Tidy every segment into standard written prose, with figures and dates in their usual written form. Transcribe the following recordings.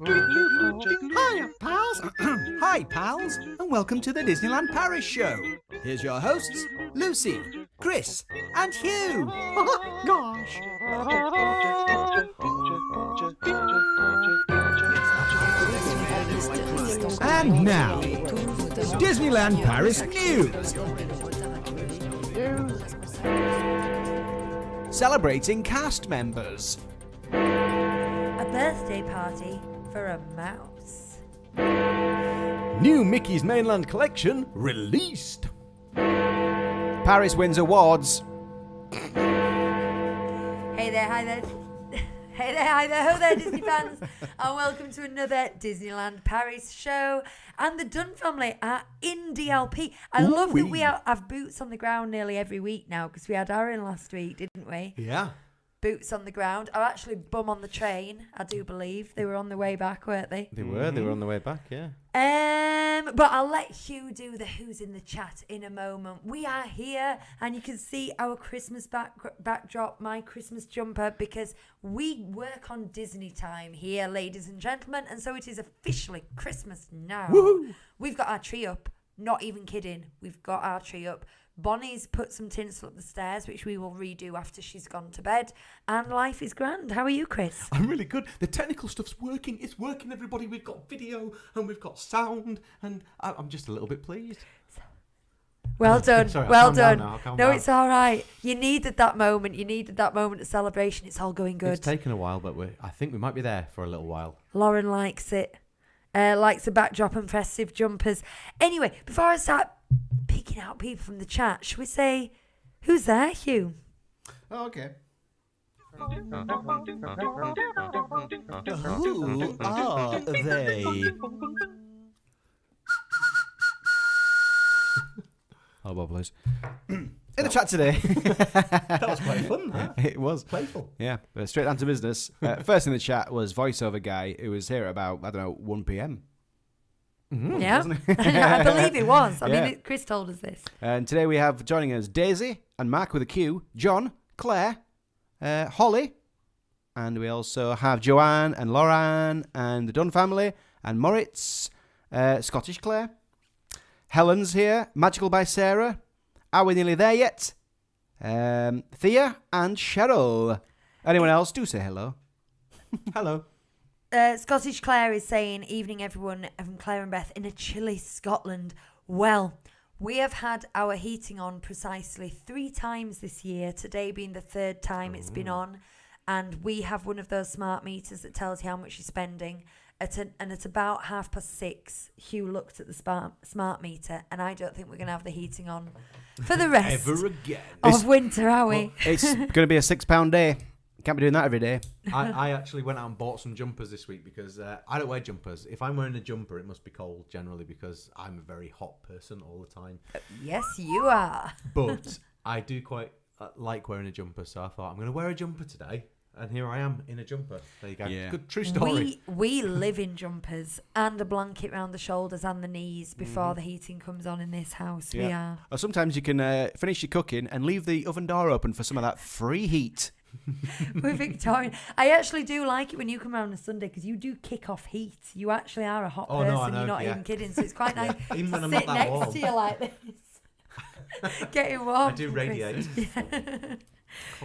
Hiya, pals. Hi, pals, and welcome to the Disneyland Paris Show. Here's your hosts, Lucy, Chris, and Hugh. Gosh. And now, Disneyland Paris News. Celebrating cast members. A birthday party for a mouse. New Mickey's Mainland Collection released. Paris wins awards. Hey there, hi there. Hey there, hi there, ho there, Disney fans, and welcome to another Disneyland Paris show. And the Dunn family are in DLP. I love that we have boots on the ground nearly every week now, because we had Aaron last week, didn't we? Yeah. Boots on the ground. Are actually bum on the train, I do believe. They were on the way back, weren't they? They were on the way back, yeah. But I'll let Hugh do the who's in the chat in a moment. We are here, and you can see our Christmas backdrop, my Christmas jumper, because we work on Disney time here, ladies and gentlemen, and so it is officially Christmas now. Woohoo! We've got our tree up. Not even kidding. We've got our tree up. Bonnie's put some tinsel up the stairs, which we will redo after she's gone to bed. And life is grand. How are you, Chris? I'm really good. The technical stuff's working. It's working, everybody. We've got video and we've got sound, and I'm just a little bit pleased. Well done. Sorry, well I'll calm done. down now, I'll calm No, down. it's all right. You needed that moment. You needed that moment of celebration. It's all going good. It's taken a while, but I think we might be there for a little while. Lauren likes it. Likes the backdrop and festive jumpers. Anyway, before I start picking out people from the chat, should we say, who's there, Hugh? Oh, okay. Who are they? Oh, bubblers. In the chat today. That was quite fun, huh? It was. Playful. Yeah, straight down to business. First in the chat was voiceover guy who was here at about, 1 p.m. Yeah, I believe it was. I Yeah. mean, Chris told us this. And today we have joining us Daisy and Mark with a Q, John, Claire, Holly, and we also have Joanne and Lauren and the Dunn family and Moritz, Scottish Claire. Helen's here, Magical by Sarah. Are we nearly there yet? Thea and Cheryl. Anyone else? Do say hello. Hello. Scottish Claire is saying, evening everyone from Claire and Beth in a chilly Scotland. Well, we have had our heating on precisely 3 times this year, today being the 3rd time it's been on, and we have one of those smart meters that tells you how much you're spending. And at about 6:30, Hugh looked at the smart meter, and I don't think we're going to have the heating on for the rest Ever again. of winter, are we? Well, it's going to be a £6 day. Can't be doing that every day. I actually went out and bought some jumpers this week because I don't wear jumpers. If I'm wearing a jumper, it must be cold generally because I'm a very hot person all the time. Yes, you are. But I do quite like wearing a jumper, so I thought I'm going to wear a jumper today. And here I am in a jumper. There you go. Yeah. Good, true story. We live in jumpers and a blanket round the shoulders and the knees before the heating comes on in this house. Yeah. We are. Or sometimes you can finish your cooking and leave the oven door open for some of that free heat. We're Victorian. I actually do like it when you come around on a Sunday because you do kick off heat. You actually are a hot Oh, person. no, I know, You're not yeah. even kidding. So it's quite nice Even when to I'm sit not that next warm. to you like this. Getting warm. I do radiate.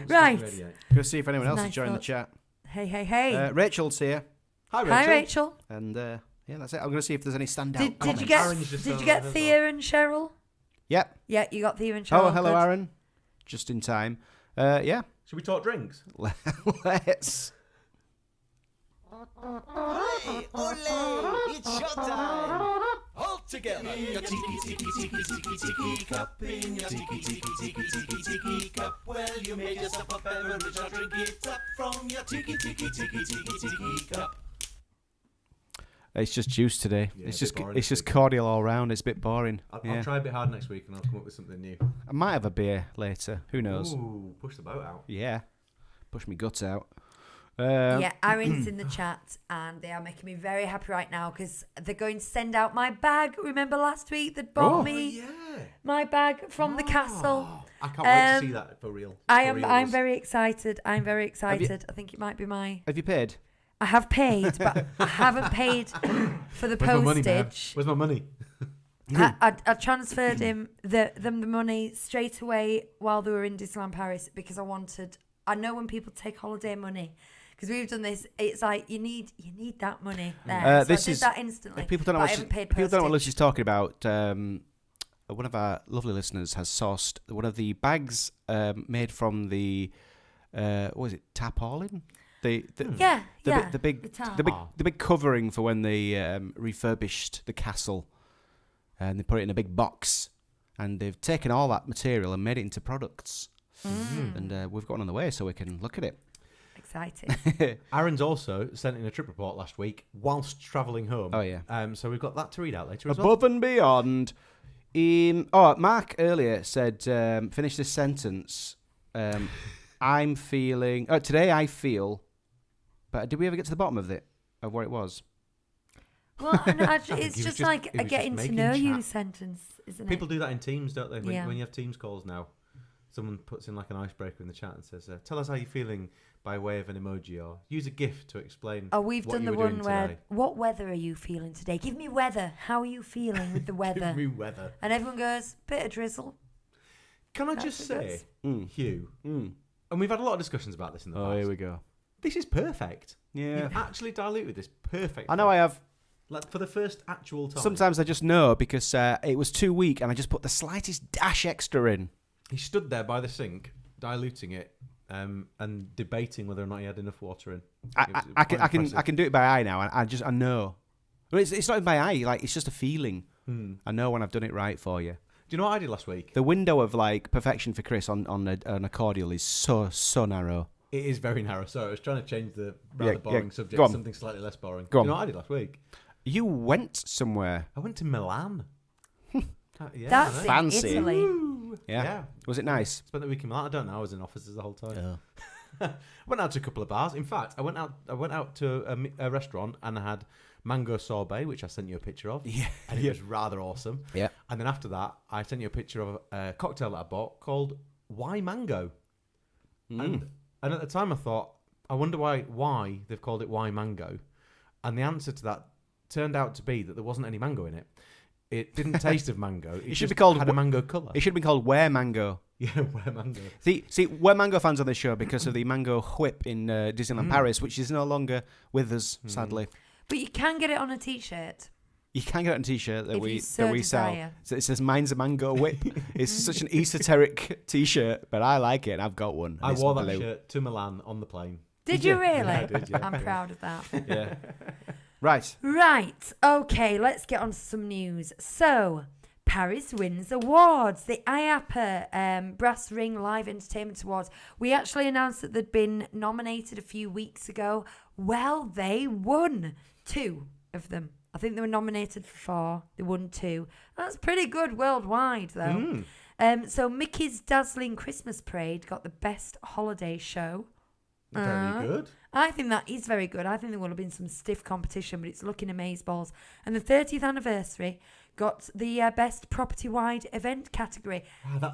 Right. Radiate. Go see if anyone else Nice is joining the thoughts. chat. Hey. Rachel's here. Hi, Rachel. Hi, Rachel. And yeah, that's it. I'm going to see if there's any standout Did you comments. get Aaron's just Did you on get there as Thea and Cheryl? Yep. Yeah, you got Thea and Cheryl. Oh, hello, Good. Aaron. Just in time. Yeah. Should we talk drinks? Let's. Hey, ole, it's showtime! All together! Your tiki tiki tiki tiki tiki cup in your tiki tiki tiki tiki tiki cup. Well, you made yourself a beverage, I'll drink it up from your tiki tiki tiki tiki tiki cup. It's just juice today. Yeah, it's a just bit boring it's this just week. cordial all round. It's a bit boring. I'll try a bit hard next week and I'll come up with something new. I might have a beer later. Who knows? Ooh, push the boat out. Yeah. Push me guts out. Yeah, Aaron's in the chat and they are making me very happy right now because they're going to send out my bag. Remember last week that bought me Yeah. my bag from the castle? I can't wait to see that for real. I'm very excited. I'm very excited. I think it might be my... Have you paid? I have paid, but I haven't paid for the Where's my money, man? postage. Where's my money? I transferred him the money straight away while they were in Disneyland Paris because I know when people take holiday money, because we've done this, it's like you need that money there. So I did that instantly. People don't know but what I haven't paid postage. people don't know what Lucy's talking about. One of our lovely listeners has sourced one of the bags made from the what was it, tarpaulin? The big covering for when they refurbished the castle, and they put it in a big box, and they've taken all that material and made it into products. And we've got one on the way so we can look at it. Exciting. Aaron's also sent in a trip report last week whilst travelling home. Oh yeah. So we've got that to read out later as well. Above and beyond. Mark earlier said, finish this sentence. I'm feeling. Today I feel. But did we ever get to the bottom of what it was? Well, it's just like a getting to know you sentence, isn't it? People do that in Teams, don't they? Yeah. When you have Teams calls now, someone puts in like an icebreaker in the chat and says, "Tell us how you're feeling by way of an emoji, or use a GIF to explain." Oh, we've what done you the were doing one where, today. what weather are you feeling today? Give me weather. How are you feeling with the weather? Give me weather. And everyone goes, bit of drizzle. Can I That's just what it say, is. Hugh, and we've had a lot of discussions about this in the past. Oh, here we go. This is perfect. Yeah. You've actually diluted this perfectly. I know I have. Like for the first actual time. Sometimes I just know because it was too weak and I just put the slightest dash extra in. He stood there by the sink, diluting it, and debating whether or not he had enough water in. I can do it by eye now. I know. Well, it's not by eye. Like it's just a feeling. I know when I've done it right for you. Do you know what I did last week? The window of like perfection for Chris on a cordial is so narrow. It is very narrow. Sorry, I was trying to change the rather boring subject Go to on. something slightly less boring. Go Do you know on. what I did last week? You went somewhere. I went to Milan. Yeah, That's in Fancy. Italy. Yeah. Was it nice? Spent the week in Milan. I don't know. I was in offices the whole time. Went out to a couple of bars. In fact, I went out to a restaurant and I had mango sorbet, which I sent you a picture of. Yeah. And it was rather awesome. Yeah. And then after that, I sent you a picture of a cocktail that I bought called Why Mango. And at the time I thought, I wonder why they've called it Why Mango. And the answer to that turned out to be that there wasn't any mango in it. It didn't taste of mango. It should just be called had a mango colour. It should be called Where Mango. Yeah, Where Mango. See, we're Mango fans on this show because of the Mango whip in Disneyland Paris, which is no longer with us, sadly. But you can get it on a T-shirt. You can get it on a T-shirt that If we you so sell. desire. So it says "Mine's a Mango Whip." It's such an esoteric T-shirt, but I like it. And I've got one. and I it's wore that blue. shirt to Milan on the plane. Did you really? Yeah, I did, yeah. I'm proud of that. Yeah. Right. Right. Okay, let's get on to some news. So, Paris wins awards. The IAPA Brass Ring Live Entertainment Awards. We actually announced that they'd been nominated a few weeks ago. Well, they won 2 of them. I think they were nominated for 4. They won 2. That's pretty good worldwide, though. So Mickey's Dazzling Christmas Parade got the Best Holiday Show. Very good. I think that is very good. I think there will have been some stiff competition, but it's looking amazeballs. And the 30th anniversary got the Best Property-Wide Event category.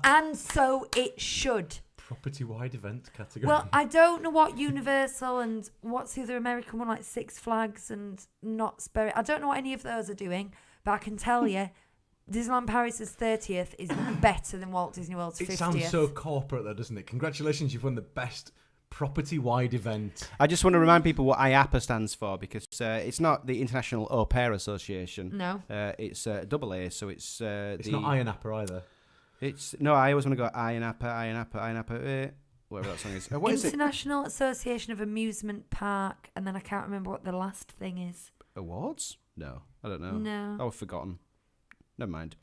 And so it should. Property-wide event category. Well, I don't know what Universal and what's the other American one, like Six Flags and Not Spirit. I don't know what any of those are doing, but I can tell you, Disneyland Paris' 30th is better than Walt Disney World's 50th. It sounds so corporate, though, doesn't it? Congratulations, you've won the best property-wide event. I just want to remind people what IAPA stands for because it's not the International Au Pair Association. No. It's double A, so it's It's not Iron Apple either. I always want to go IAPA, whatever that song is. What is it? International Association of Amusement Park, and then I can't remember what the last thing is. Awards? No, I don't know. No. I've forgotten. Never mind.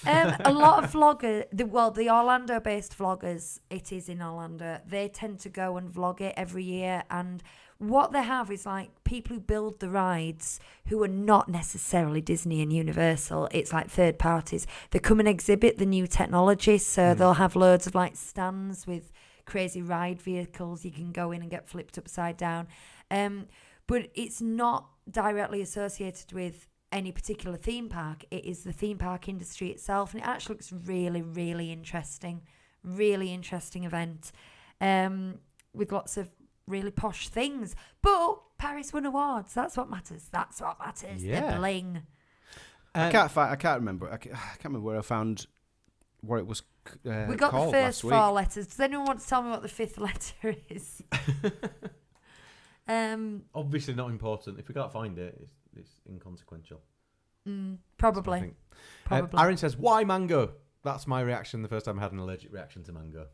A lot of vloggers, the Orlando-based vloggers, it is in Orlando, they tend to go and vlog it every year, and what they have is like people who build the rides who are not necessarily Disney and Universal. It's like third parties. They come and exhibit the new technology, so they'll have loads of like stands with crazy ride vehicles. You can go in and get flipped upside down. But it's not directly associated with any particular theme park. It is the theme park industry itself, and it actually looks really, really interesting. Really interesting event with lots of really posh things. But Paris won awards. That's what matters. That's what matters. Yeah. The bling. I can't remember. I can't remember where I found what it was We got the called first last week. 4 letters. Does anyone want to tell me what the 5th letter is? Obviously not important. If we can't find it, it's inconsequential. Probably. I think. Probably. Aaron says, why mango? That's my reaction the first time I had an allergic reaction to mango.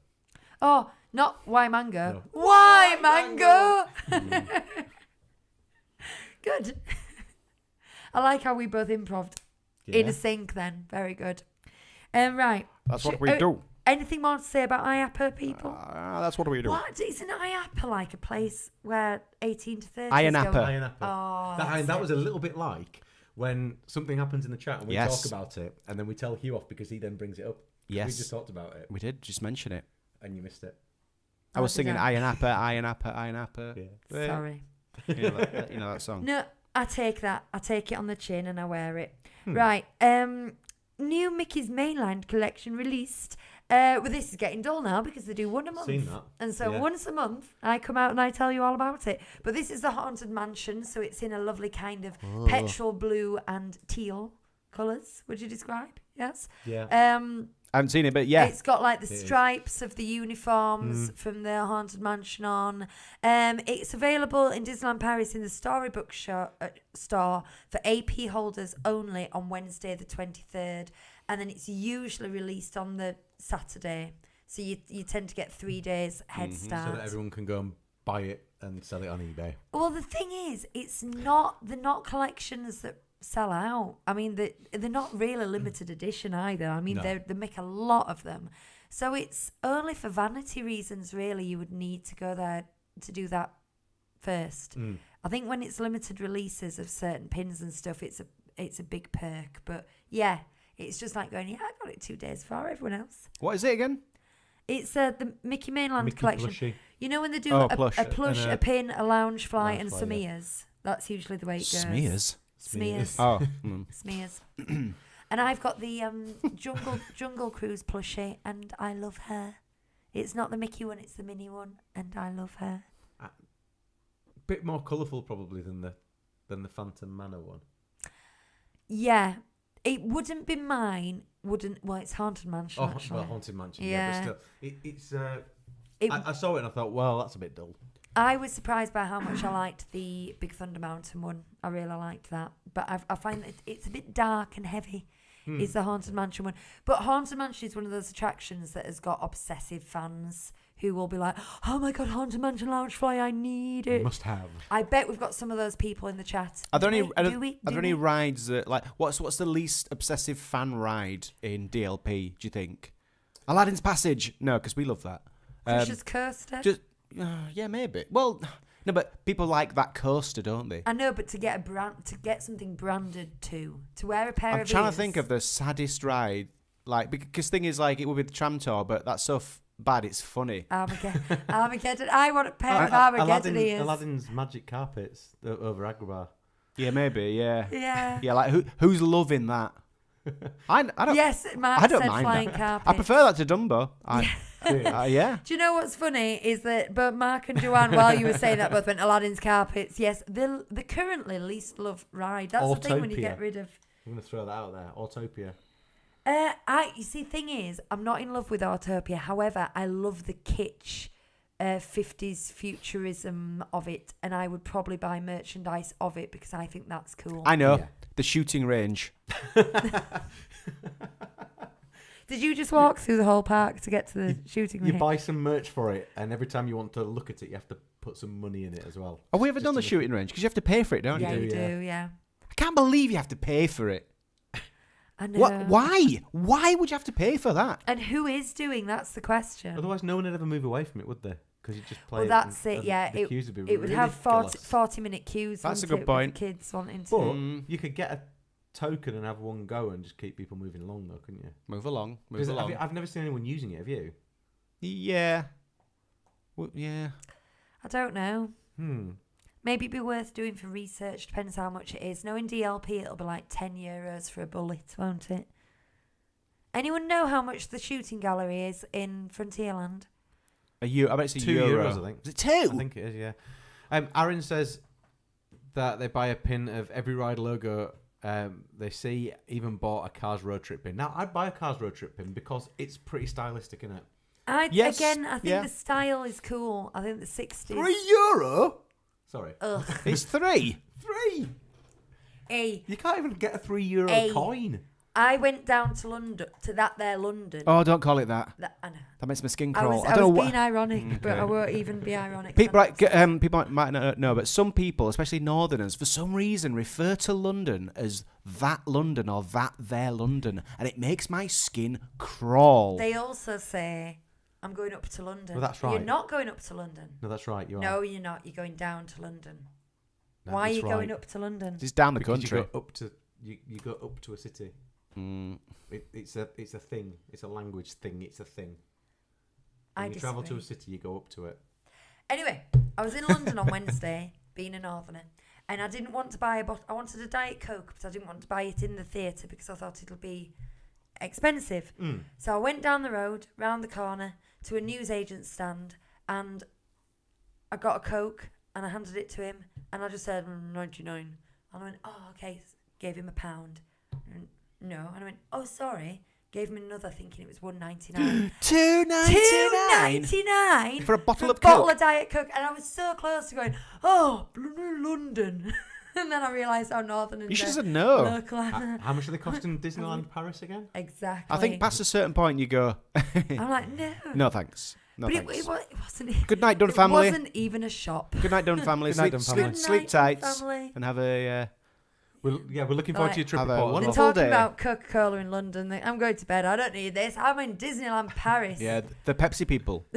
Oh, not why mango. No. Why mango? Good. I like how we both improved in a sync then. Very good. Right. That's what we do. Anything more to say about IAPA, people? That's what we do. What? Isn't IAPA like a place where 18 to 30 IAPA. Oh, that was a little bit like when something happens in the chat and we Yes. talk about it, and then we tell Hugh off because he then brings it up. Yes. We just talked about it, We did just mention it. and you missed it. I was did singing I? IAPA. Yeah. Sorry. You know that song. No, I take that. I take it on the chin and I wear it. Right. New Mickey's Mainland collection released. Well, this is getting dull now because they do one a month. Seen that. And so Yeah. once a month, I come out and I tell you all about it. But this is the Haunted Mansion, so it's in a lovely kind of petrol blue and teal colours. Would you describe? Yes. Yeah. I haven't seen it, but yeah. It's got like the It is. stripes of the uniforms from the Haunted Mansion on. It's available in Disneyland Paris in the Storybook store for AP holders only on Wednesday the 23rd. And then it's usually released on the Saturday. So you tend to get 3 days head start. So that everyone can go and buy it and sell it on eBay. Well, the thing is, they're not collections that sell out. I mean, they're not really limited edition either. I mean, No. they make a lot of them. So it's only for vanity reasons, really, you would need to go there to do that first. I think when it's limited releases of certain pins and stuff, it's a big perk. But yeah, it's just like going, yeah, I got it 2 days before everyone else. What is it again? It's the Mickey Mainland Mickey collection. plushie. You know when they do Oh, a plush. plush, And a pin, a lounge fly, lounge and fly, some yeah. ears. That's usually the way it goes. Smears. Smears. Oh. Smears. And I've got the Jungle Cruise plushie, and I love her. It's not the Mickey one, it's the Minnie one, and I love her. Bit more colourful probably than the Phantom Manor one. Yeah, it wouldn't be mine. Well, it's Haunted Mansion. Oh, actually. well, Haunted Mansion. Yeah. But still, it's. It- I saw it and I thought, well, that's a bit dull. I was surprised by how much I liked the Big Thunder Mountain one. I really liked that. But I find that it's a bit dark and heavy, is the Haunted Mansion one. But Haunted Mansion is one of those attractions that has got obsessive fans who will be like, oh my God, Haunted Mansion Loungefly, I need it. Must have. I bet we've got some of those people in the chat. Are there any? Do we? Are there any rides that like what's the least obsessive fan ride in DLP? Do you think? Aladdin's Passage? No, because we love that. Fisher's Coaster? Just yeah, maybe. Well, no, but people like that coaster, don't they? I know, but to get something branded to wear a pair I'm of trying ears. to think of the saddest ride, like because thing is like it would be the tram tour, but that's so bad it's funny. Armageddon. I want a pair of Armageddon ears. Aladdin's magic carpets over Agrabah. Yeah, maybe. Yeah. Yeah. Yeah, like who's loving that? I don't. Yes, Mark I don't said mind flying that. carpets. I prefer that to Dumbo. Yeah. Do you know what's funny is that both Mark and Joanne, while you were saying that, both went Aladdin's carpets. Yes, they're currently least loved ride. That's the thing when you Autopia. get rid of. I'm going to throw that out there. Autopia. You see, thing is, I'm not in love with Autopia. However, I love the kitsch, 50s futurism of it, and I would probably buy merchandise of it because I think that's cool. I know Yeah. the shooting range. Did you just walk through the whole park to get to the shooting You range? buy some merch for it, and every time you want to look at it, you have to put some money in it as well. Have we ever Just done the to- shooting range? Because you have to pay for it, don't Yeah, you? you Yeah. do. Yeah, I can't believe you have to pay for it. I know. What? Why? Why would you have to pay for that? And who is doing? That's the question. Otherwise, no one would ever move away from it, would they? Because you just play Well, it. that's and- it. and Yeah, the queues would be it would have ridiculous. 40-minute queues. That's a wouldn't good it, with point. Kids wanting to. But you could get a token and have one go and just keep people moving along, though, couldn't you? Move along. Move 'Cause along. I've never seen anyone using it. Have you? Yeah. Well, yeah. I don't know. Hmm. Maybe it'd be worth doing for research. Depends how much it is. No, in DLP it'll be like €10 for a bullet, won't it? Anyone know how much the shooting gallery is in Frontierland? I bet it's a €2, euro. I think. Is it 2? I think it is, yeah. Aaron says that they buy a pin of every ride logo they see, even bought a Cars Road Trip pin. Now, I'd buy a Cars Road Trip pin because it's pretty stylistic, isn't it? Yes, I think yeah. the style is cool. I think the 60s. €3? Sorry. Ugh. It's 3. 3? Hey, You can't even get a €3 coin. I went down to London, to that there London. Oh, don't call it that. I know. That makes my skin I crawl. was don't know being what. ironic, but I won't even be ironic. People, people might not know, but some people, especially Northerners, for some reason refer to London as that London or that there London, and it makes my skin crawl. They also say, I'm going up to London. Well, that's You're right. not going up to London. No, that's right. You are. No, you're not. You're going down to London. No, Why are that's you going right. up to London? It's down the Because country. You go up to you go up to a city. Mm. It's a thing. It's a language thing. It's a thing. I When you travel to a disagree. city, you go up to it. Anyway, I was in London on Wednesday, being a Northerner, and I didn't want to buy a bottle. I wanted a Diet Coke, but I didn't want to buy it in the theatre because I thought it'll be expensive. So I went down the road, round the corner, to a newsagent stand, and I got a Coke, and I handed it to him, and I just said, 99. And I went, oh, okay. Gave him £1. And no. And I went, oh, sorry. Gave him another, thinking it was £1.99. $2.99 £2.99 for a bottle of bottle Coke. of Diet Coke, and I was so close to going, oh, London. And then I realised how northern and You should have said no. local I am. How much do they cost in Disneyland Paris again? Exactly. I think past a certain point you go, I'm like, no. no thanks. No But thanks. it wasn't. Good night, Dun It family. wasn't even a shop. Good night, Dun family. Good night, Sleep, Dun family. sleep Good tight night, family. and have a... We're looking forward Right. to your trip Have a report. They're wonderful talking day. about Coca-Cola in London. I'm going to bed. I don't need this. I'm in Disneyland Paris. yeah, the Pepsi people.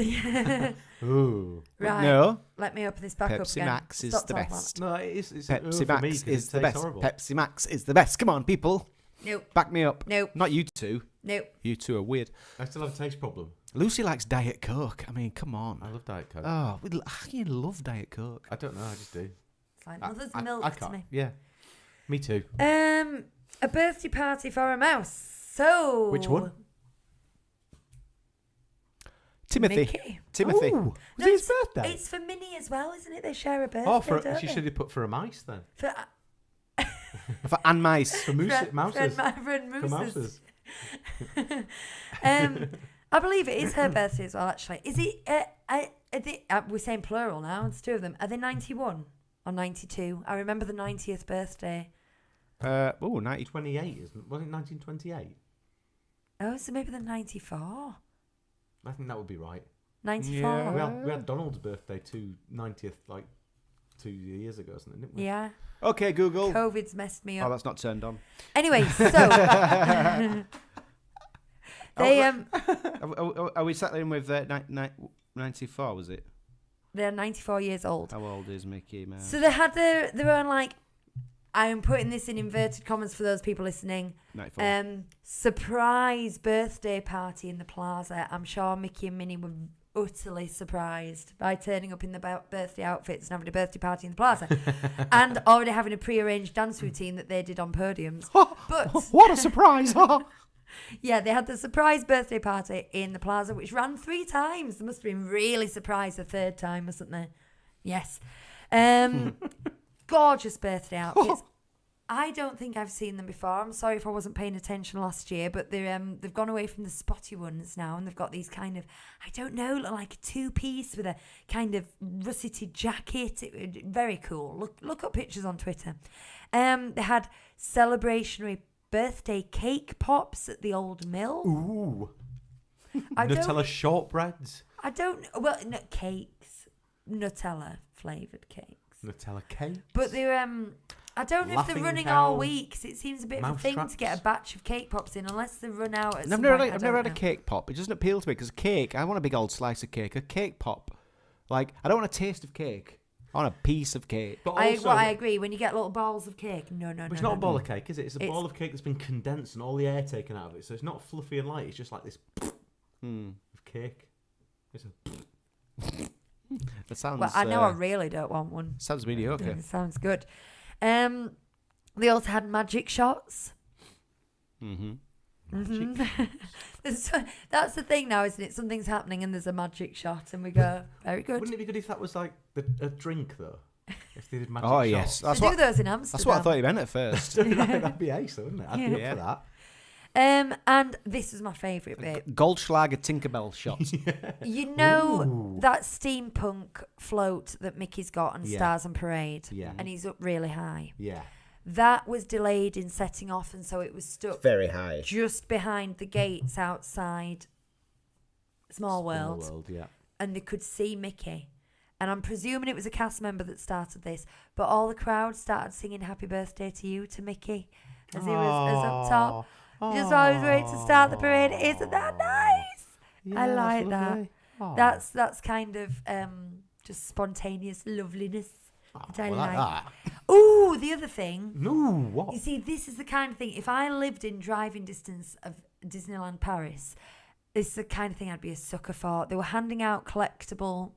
Ooh. Right. No, Let me open this back up Pepsi again. Max is Stop the talking best. No, it's Pepsi for me Max 'cause is it the tastes best. horrible. Pepsi Max is the best. Come on, people. Nope. Back me up. Nope. Not you two. Nope. You two are weird. I still have a taste problem. Lucy likes Diet Coke. I mean, come on. I love Diet Coke. Oh, you love Diet Coke. I don't know. I just do. It's like I- mother's I milk to can't. me. Yeah. Me too. A birthday party for a mouse. So Which one? Timothy. Mickey. Timothy. Ooh, was No, it his birthday? It's for Minnie as well, isn't it? They share a birthday. Oh, don't she they? should have put for a mice then. For For and mice. For mouses. friend For mooses. mouses. I believe it is her birthday as well. Actually, is it? We're saying plural now. It's two of them. Are they 91 or 92? I remember the 90th birthday. 90. 28, isn't it? Wasn't it 1928? Oh, so maybe the 94. I think that would be right. 94. Yeah. We had Donald's birthday 90th like 2 years ago, didn't we? Yeah. Okay, Google. COVID's messed me Oh, up. that's not turned on. Anyway, so they Are we settling with 94, was it? they're 94 years old. How old is Mickey Mouse? So they had their own, like, I am putting this in inverted commas for those people listening. 94. Surprise birthday party in the plaza. I'm sure Mickey and Minnie were utterly surprised by turning up in the birthday outfits and having a birthday party in the plaza, and already having a pre-arranged dance routine that they did on podiums. But What a surprise! yeah, they had the surprise birthday party in the plaza, which ran 3 times. They must have been really surprised the 3rd time, mustn't they? Yes. Gorgeous birthday outfits. I don't think I've seen them before. I'm sorry if I wasn't paying attention last year, but they've gone away from the spotty ones now, and they've got these kind of, I don't know, like a 2-piece with a kind of russeted jacket. Very cool. Look up pictures on Twitter. They had celebrationary birthday cake pops at the old mill. Ooh. I Nutella shortbreads. I don't. Well, no, cakes, Nutella flavored cakes. Nutella cake. But they're I don't know if Laughing they're running cow. all week, 'cause it seems a bit of a Mouse thing traps. to get a batch of cake pops in, unless they run out at I've some never, point. I've never had a cake pop. It doesn't appeal to me because cake, I want a big old slice of cake. A cake pop. Like, I don't want a taste of cake. I want a piece of cake. But I also, agree. When you get little balls of cake, no. it's not a ball of cake, is it? It's a ball of cake that's been condensed and all the air taken out of it. So it's not fluffy and light. It's just like this of cake. It's a That sounds. Well, I know I really don't want one. Sounds mediocre. It sounds good. They also had magic shots. That's the thing now, isn't it? Something's happening and there's a magic shot, and we go, very good. Wouldn't it be good if that was like a drink though? If they did magic Oh shots. yes, They do those in Amsterdam. that's what I thought you meant at first. That'd be ace, though, wouldn't it? I'd be Yeah. up for that. And this is my favourite bit. Goldschlager Tinkerbell shot. You know Ooh. that steampunk float that Mickey's got on Yeah. Stars on Parade? Yeah. And he's up really high. Yeah. That was delayed in setting off, and so it was stuck Very high. just behind the gates outside Small World. Yeah. And they could see Mickey. And I'm presuming it was a cast member that started this, but all the crowd started singing Happy Birthday to You to Mickey as he was up top. Just while he was waiting to start the parade. Isn't that nice? I like that. That's kind of just spontaneous loveliness that I like. that. Ooh, the other thing. No, what? You see, this is the kind of thing, if I lived in driving distance of Disneyland Paris, this is the kind of thing I'd be a sucker for. They were handing out collectible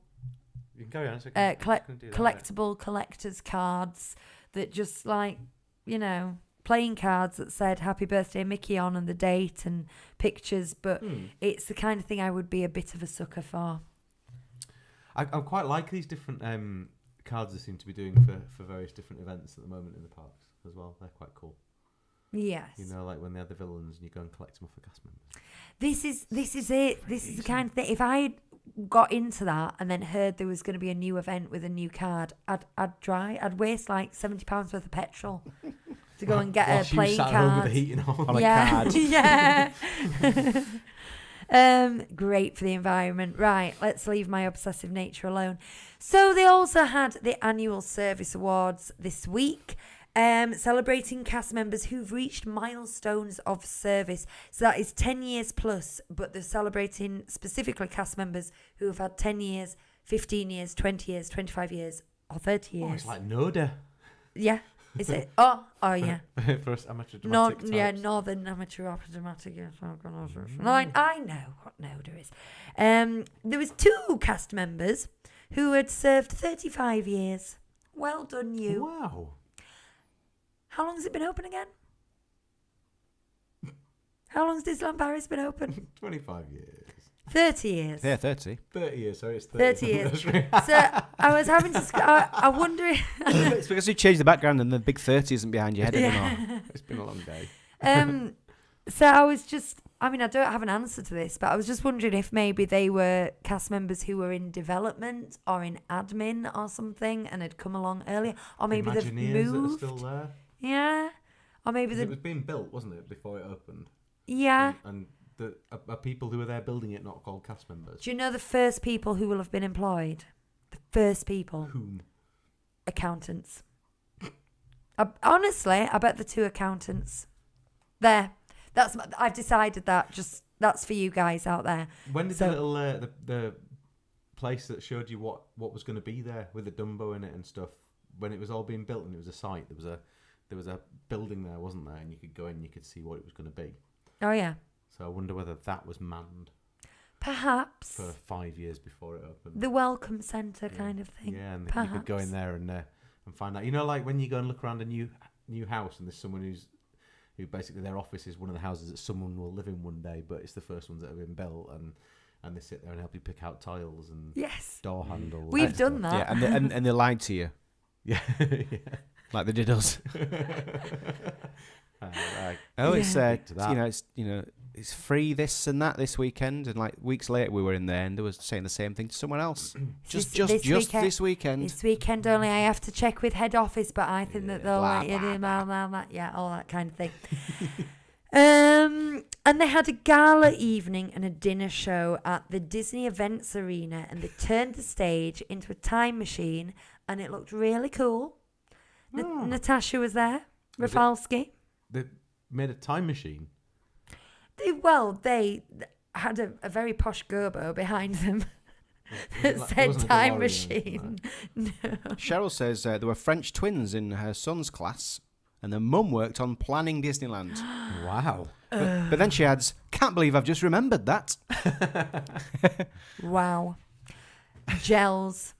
You can carry on. It's okay. collectible collector's cards that just like, you know, playing cards that said Happy Birthday Mickey on and the date and pictures, but it's the kind of thing I would be a bit of a sucker for. I quite like these different cards they seem to be doing for various different events at the moment in the parks as well. They're quite cool. Yes. You know, like when they have the villains and you go and collect them off the cast members. This is it. This is the kind of thing. If I got into that and then heard there was going to be a new event with a new card, I'd waste like £70 worth of petrol to go and get Whilst a playing you sat at home with card. the heating on. a yeah. card. Yeah. Great for the environment. Right, let's leave my obsessive nature alone. So they also had the annual service awards this week, celebrating cast members who've reached milestones of service. So that is 10 years plus, but they're celebrating specifically cast members who have had 10 years, 15 years, 20 years, 25 years, or 30 years. Oh, it's like NODA Yeah. Is it? Oh, yeah. for us amateur dramatic types. Northern Amateur Opera Dramatic. Yes, I know what NODA is. There was 2 cast members who had served 35 years. Well done, you. Wow. How long has it been open again? How long has Disneyland Paris been open? 25 years. 30 years. Yeah, 30. 30 years, sorry, it's 30. 30 years. So I was having to... I wonder... It's because you changed the background and the big 30 isn't behind your head anymore. It's been a long day. So I was just... I mean, I don't have an answer to this, but I was just wondering if maybe they were cast members who were in development or in admin or something and had come along earlier. Or maybe they've Imagineers moved. that are still there. Yeah. Or maybe 'Cause they... it was being built, wasn't it, before it opened? Yeah. And are people who were there building it not called cast members? Do you know the first people who will have been employed? The first people. Whom? Accountants. Honestly, I bet the 2 accountants. There. I've decided that. Just that's for you guys out there. When did So- the little the place that showed you what was going to be there with the Dumbo in it and stuff, when it was all being built and it was a site, there was a building there, wasn't there? And you could go in and you could see what it was going to be. Oh yeah. So I wonder whether that was manned Perhaps for 5 years before it opened. the welcome centre kind of thing. Yeah, and Perhaps. you could go in there and find out. You know, like when you go and look around a new house and there's someone who basically their office is one of the houses that someone will live in one day, but it's the first ones that have been built, and they sit there and help you pick out tiles and Yes. door handles. We've and done stuff. that. Yeah, and they lied to you. Yeah, yeah. Like they did us. Right. Oh, Yeah. it's Stick to that. it's free this and that this weekend, and like weeks later we were in there and they were saying the same thing to someone else. just this weekend. This weekend only. I have to check with head office, but I think that they'll blah, let you blah, do blah, yeah, all that kind of thing. And they had a gala evening and a dinner show at the Disney Events Arena, and they turned the stage into a time machine, and it looked really cool. Natasha was there, Was it? Rafalski. They made a time machine. They had a very posh gobo behind them that It said wasn't a time DeLorean or machine. anything, No. Cheryl says there were French twins in her son's class, and their mum worked on planning Disneyland. Wow. But then she adds, "Can't believe I've just remembered that." Wow. Gels.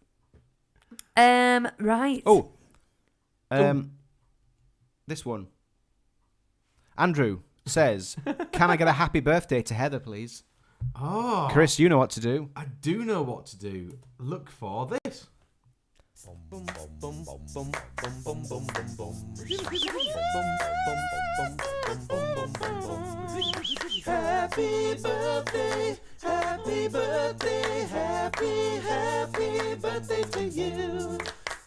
Right. Oh, this one. Andrew says, "Can I get a happy birthday to Heather, please?" Oh, Chris, you know what to do. I do know what to do. Look for this. Boom, boom, boom, boom, boom, boom, boom, boom, boom. Happy birthday, happy birthday, happy birthday to you.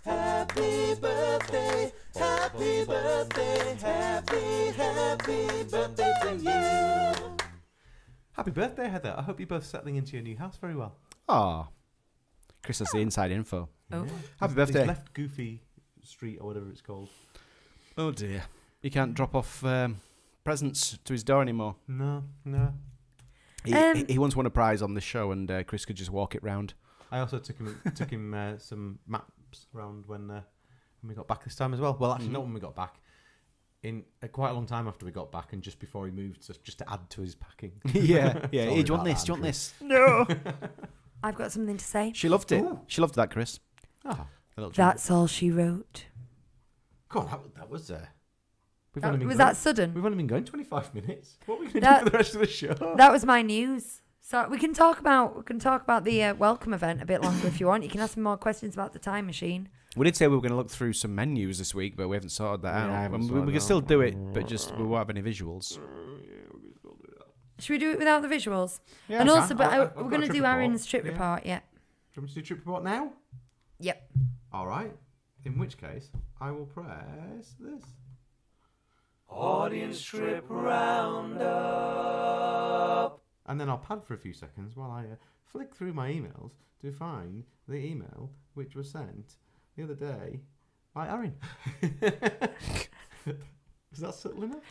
Happy birthday, happy birthday, happy birthday to you. Happy birthday, Heather. I hope you're both settling into your new house very well. Aw. Chris has the inside info. Oh. Happy He's birthday. left Goofy Street or whatever it's called. Oh dear. He can't drop off presents to his door anymore. No. He once won a prize on the show, and Chris could just walk it round. I also took him some maps around when we got back this time as well. Well, actually, not when we got back. In quite a long time after we got back, and just before he moved, just to add to his packing. Yeah. Sorry Hey, do you want about this? that, Do you want Andrew. this? No. I've got something to say. She loved it. Ooh. She loved that, Chris. Ah, A little That's all she wrote. God, that was. We've That sudden? We've only been going 25 minutes. What are we going to That- do for the rest of the show? That was my news. So we can talk about the welcome event a bit longer if you want. You can ask me more questions about the time machine. We did say we were going to look through some menus this week, but we haven't sorted that Yeah, I out. haven't We sorted can it still out. do it, but just we won't have any visuals. Should we do it without the visuals? Yeah, and I also, can. but I've we're got going a to trip do report. Aaron's trip Yeah. report. Yeah. Do you want me to do trip report now? Yep. All right. In which case, I will press this. Audience trip roundup. And then I'll pad for a few seconds while I flick through my emails to find the email which was sent the other day by Aaron. Is that subtle enough?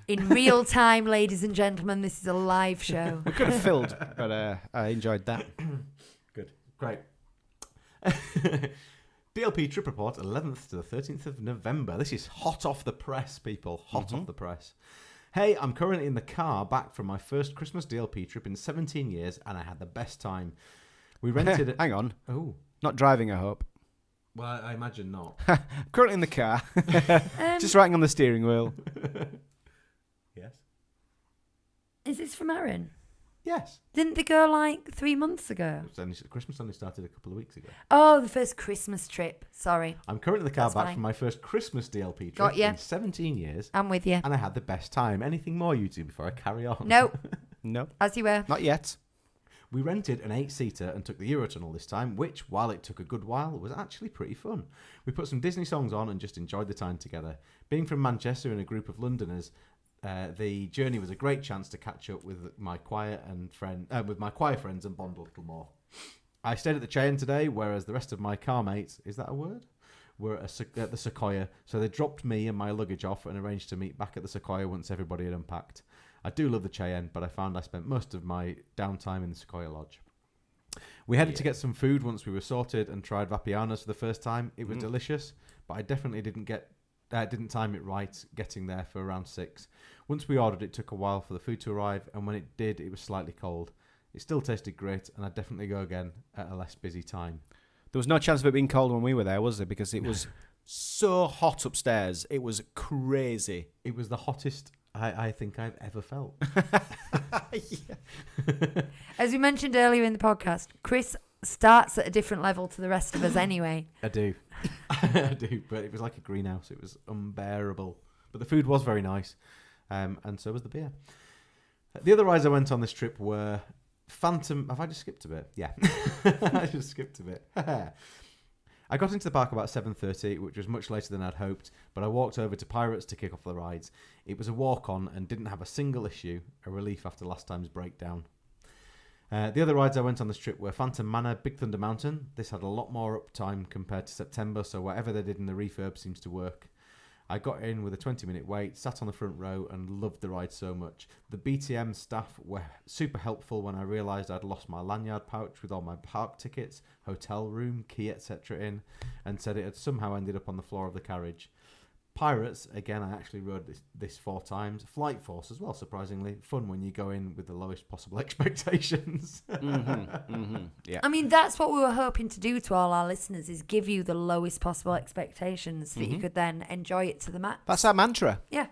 In real time, ladies and gentlemen, this is a live show. We could have filled, but I enjoyed that. Good. Great. DLP Trip Report, 11th to the 13th of November. This is hot off the press, people. Hot off the press. Hey, I'm currently in the car back from my first Christmas DLP trip in 17 years, and I had the best time. We rented... Hang on. Oh. Not driving, I hope. Well, I imagine not. Currently in the car. Just writing on the steering wheel. Yes. Is this from Aaron? Yes. Didn't they go like 3 months ago? Christmas only started a couple of weeks ago. Oh, the first Christmas trip. Sorry. I'm currently in the car That's back fine. from my first Christmas DLP trip Got ya. in 17 years, I'm with you. and I had the best time. Anything more, you two, before I carry on? No, No, as you were. not yet. We rented an 8-seater and took the Eurotunnel this time, which, while it took a good while, was actually pretty fun. We put some Disney songs on and just enjoyed the time together. Being from Manchester and a group of Londoners, the journey was a great chance to catch up with my choir friends and bond a little more. I stayed at the Cheyenne today, whereas the rest of my car mates, is that a word? Were at the Sequoia, so they dropped me and my luggage off and arranged to meet back at the Sequoia once everybody had unpacked. I do love the Cheyenne, but I found I spent most of my downtime in the Sequoia Lodge. We headed to get some food once we were sorted and tried Vapianos for the first time. It was delicious, but I definitely didn't time it right getting there for around 6. Once we ordered, it took a while for the food to arrive, and when it did, it was slightly cold. It still tasted great, and I'd definitely go again at a less busy time. There was no chance of it being cold when we were there, was there? Because it was so hot upstairs. It was crazy. It was the hottest I think I've ever felt. As we mentioned earlier in the podcast, Chris starts at a different level to the rest of us anyway. I do. I do, but it was like a greenhouse. It was unbearable. But the food was very nice, and so was the beer. The other rides I went on this trip were Phantom... Have I just skipped a bit? Yeah. I just skipped a bit. I got into the park about 7:30, which was much later than I'd hoped, but I walked over to Pirates to kick off the rides. It was a walk-on and didn't have a single issue, a relief after last time's breakdown. The other rides I went on this trip were Phantom Manor, Big Thunder Mountain. This had a lot more uptime compared to September, so whatever they did in the refurb seems to work. I got in with a 20-minute wait, sat on the front row, and loved the ride so much. The BTM staff were super helpful when I realised I'd lost my lanyard pouch with all my park tickets, hotel room, key, etc. in, and said it had somehow ended up on the floor of the carriage. Pirates, again, I actually rode this 4 times. Flight Force as well, surprisingly. Fun when you go in with the lowest possible expectations. Yeah. I mean, that's what we were hoping to do to all our listeners, is give you the lowest possible expectations so that you could then enjoy it to the max. That's our mantra. Yeah.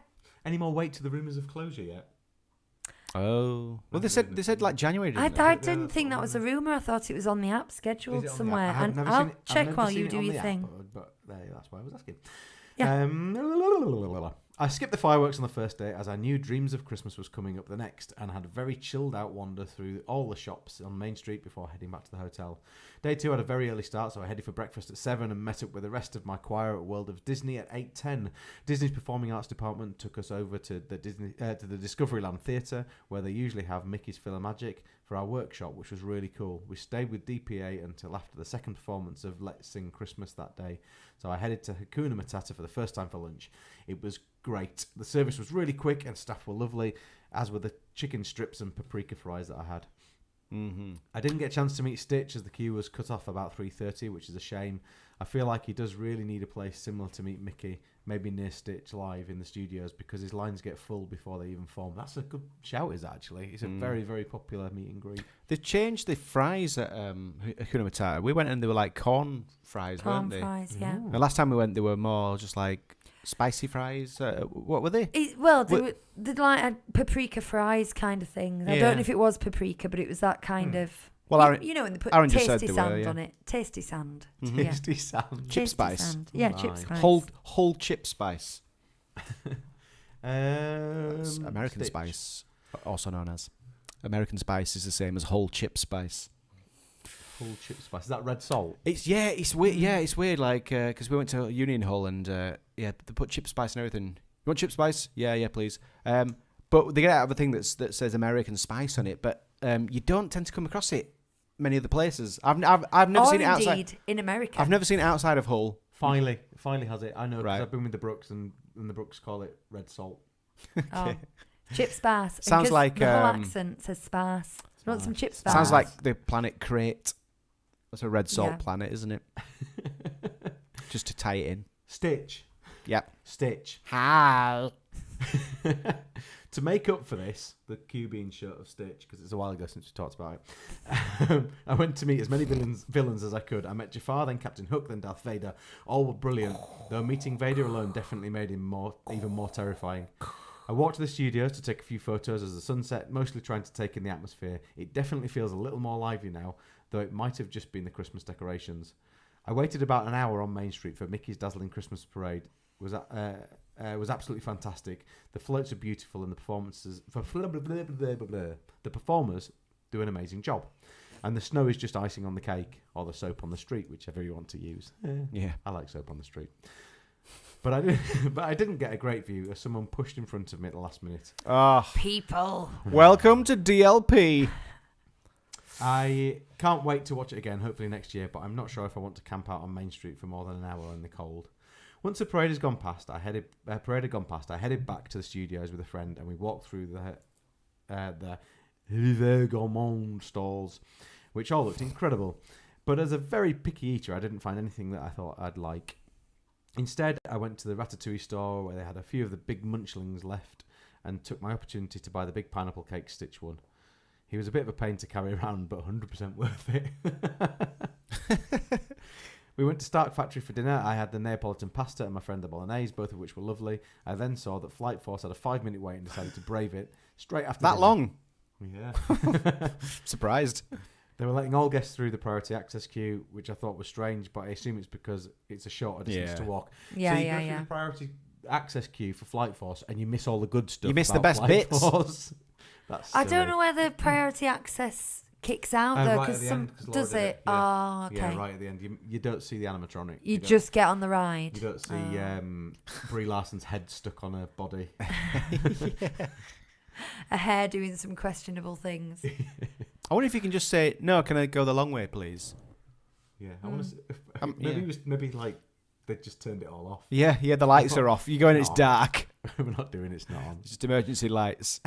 Any more wait to the rumours of closure yet? Oh, well, they said like January. Didn't I they? didn't think that was a rumour. I thought it was on the app scheduled Is it on the somewhere. app? I've And never I'll seen it- I've check never while seen you it do on your the app, thing. but that's why I was asking. Yeah. I skipped the fireworks on the first day as I knew Dreams of Christmas was coming up the next and had a very chilled out wander through all the shops on Main Street before heading back to the hotel. Day 2 had a very early start, so I headed for breakfast at 7 and met up with the rest of my choir at World of Disney at 8:10. Disney's Performing Arts Department took us over to the Discoveryland Theatre, where they usually have Mickey's Philomagic, for our workshop, which was really cool. We stayed with DPA until after the second performance of Let's Sing Christmas that day, so I headed to Hakuna Matata for the first time for lunch. It was great. The service was really quick and staff were lovely, as were the chicken strips and paprika fries that I had. Mm-hmm. I didn't get a chance to meet Stitch as the queue was cut off about 3:30, which is a shame. I feel like he does really need a place similar to meet Mickey, maybe near Stitch live in the studios, because his lines get full before they even form. That's a good shout, is actually. It's a very, very popular meet and greet. They've changed the fries at Hakuna Matata. We went and they were like corn fries, Corn weren't they? fries, yeah. The last time we went, they were more just like spicy fries. What were they? They'd like a paprika fries kind of thing. I Yeah. don't know if it was paprika, but it was that kind of. Well, you, Aaron- you know, when they put Aaron just tasty said they sand were, yeah. on it. Tasty sand. Mhm. Yeah. Tasty sound. Chip Tasty spice. sand. Yeah, chip Nice. spice. Whole chip spice. That's American Stitch. spice, also known as. American spice is the same as whole chip spice. Whole chip spice. Is that red salt? It's weird. Yeah, it's weird. Like, because we went to Union Hall and they put chip spice and everything. You want chip spice? Yeah, please. But they get out of a thing that says American spice on it, but you don't tend to come across it many other places. I've never seen it outside. Indeed, in America. I've never seen it outside of Hull. Finally has it. I know, because Right. I've been with the Brooks and the Brooks call it red salt. Oh, chip sparse. Sounds 'Cause like, the whole um, accent says sparse. You want some chip sparse? Sounds like the planet Crate. That's a red salt Yeah. planet, isn't it? Just to tie it in. Stitch. Yep. Stitch. Hi. To make up for this, the Q being short of Stitch, because it's a while ago since we talked about it, I went to meet as many villains as I could. I met Jafar, then Captain Hook, then Darth Vader. All were brilliant, though meeting Vader alone definitely made him even more terrifying. I walked to the studios to take a few photos as the sun set, mostly trying to take in the atmosphere. It definitely feels a little more lively now, though it might have just been the Christmas decorations. I waited about an hour on Main Street for Mickey's dazzling Christmas parade. Was absolutely fantastic. The floats are beautiful, and the performers do an amazing job. And the snow is just icing on the cake, or the soap on the street, whichever you want to use. Yeah. I like soap on the street. But I didn't get a great view as someone pushed in front of me at the last minute. People. Welcome to DLP. I can't wait to watch it again, hopefully next year, but I'm not sure if I want to camp out on Main Street for more than an hour in the cold. Once the parade has gone past, I headed back to the studios with a friend, and we walked through the Hiver Gourmand stalls, which all looked incredible. But as a very picky eater, I didn't find anything that I thought I'd like. Instead, I went to the Ratatouille store, where they had a few of the big munchlings left, and took my opportunity to buy the big pineapple cake Stitch one. He was a bit of a pain to carry around, but 100% worth it. We went to Stark Factory for dinner. I had the Neapolitan pasta and my friend the bolognese, both of which were lovely. I then saw that Flight Force had a 5-minute wait and decided to brave it straight after That dinner. long? Yeah. Surprised. They were letting all guests through the priority access queue, which I thought was strange, but I assume it's because it's a shorter distance Yeah. to walk. Yeah, so you yeah, go through yeah. the priority access queue for Flight Force, and you miss all the good stuff. You miss the about best Flight bits. Force. That's I don't silly. know whether priority access kicks out Oh, though, right at because the some end, 'cause Laura does did it. it, yeah. Oh, okay. Yeah, right at the end. You don't see the animatronic. You don't- just get on the ride. You don't see Brie Larson's head stuck on her body. A hair doing some questionable things. I wonder if you can just say, no, can I go the long way, please? Yeah, I want to. yeah. Maybe like they just turned it all off. Yeah, the lights are off. You go in, it's Oh. dark. We're not doing it. It's not on. It's just emergency lights.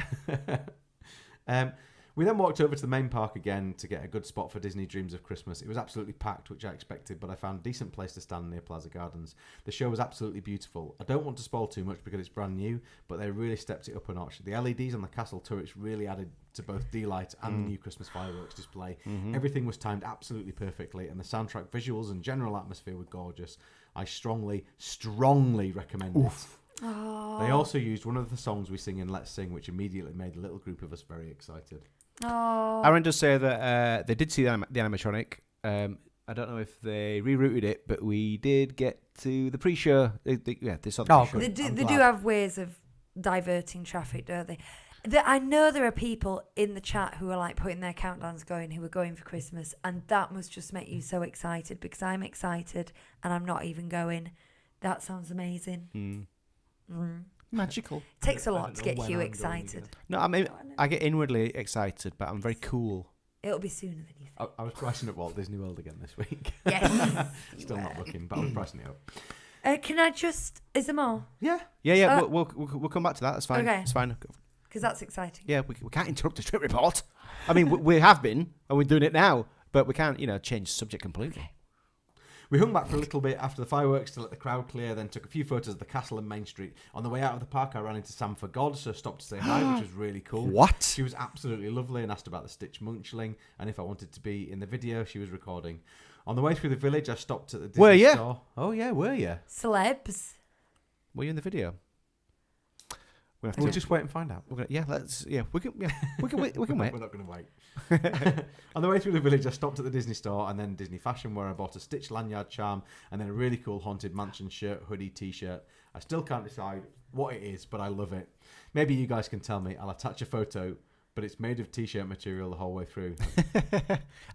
We then walked over to the main park again to get a good spot for Disney Dreams of Christmas. It was absolutely packed, which I expected, but I found a decent place to stand near Plaza Gardens. The show was absolutely beautiful. I don't want to spoil too much because it's brand new, but they really stepped it up a notch. The LEDs on the castle turrets really added to both delight and the new Christmas fireworks display. Everything was timed absolutely perfectly, and the soundtrack, visuals, and general atmosphere were gorgeous. I strongly recommend it. Oh. They also used one of the songs we sing in Let's Sing, which immediately made a little group of us very excited. Oh. Aaron does say that they did see the animatronic. I don't know if they rerouted it, but we did get to the pre-show. They saw the Oh, pre-show. They do. I'm They do glad. have ways of diverting traffic, don't they? I know there are people in the chat who are like putting their countdowns going, who are going for Christmas, and that must just make you so excited, because I'm excited and I'm not even going. That sounds amazing. Magical. Takes a I lot don't to know get when you I'm going excited. again. No, I mean, I get inwardly excited, but I'm very cool. It'll be sooner than you think. I was pricing at Walt Disney World again this week. Yes. Still not looking, but I was pricing it up. Can I just? Is there more? Yeah. Yeah. Uh, We'll come back to that. That's fine. okay. It's fine. Because that's exciting. Yeah, we can't interrupt the trip report. I mean, we have been, and we're doing it now, but we can't, change the subject completely. We hung back for a little bit after the fireworks to let the crowd clear, then took a few photos of the castle and Main Street. On the way out of the park, I ran into Sam for God, so stopped to say hi, which was really cool. What? She was absolutely lovely and asked about the Stitch Munchling and if I wanted to be in the video she was recording. On the way through the village, I stopped at the Disney Were ya? store. Oh yeah, were you? Celebs. Were you in the video? We'll just wait and find out. We can wait. We can wait. We're not going to wait. On the way through the village, I stopped at the Disney store and then Disney Fashion, where I bought a Stitch lanyard charm and then a really cool Haunted Mansion shirt, hoodie, t-shirt. I still can't decide what it is, but I love it. Maybe you guys can tell me. I'll attach a photo, but it's made of t-shirt material the whole way through.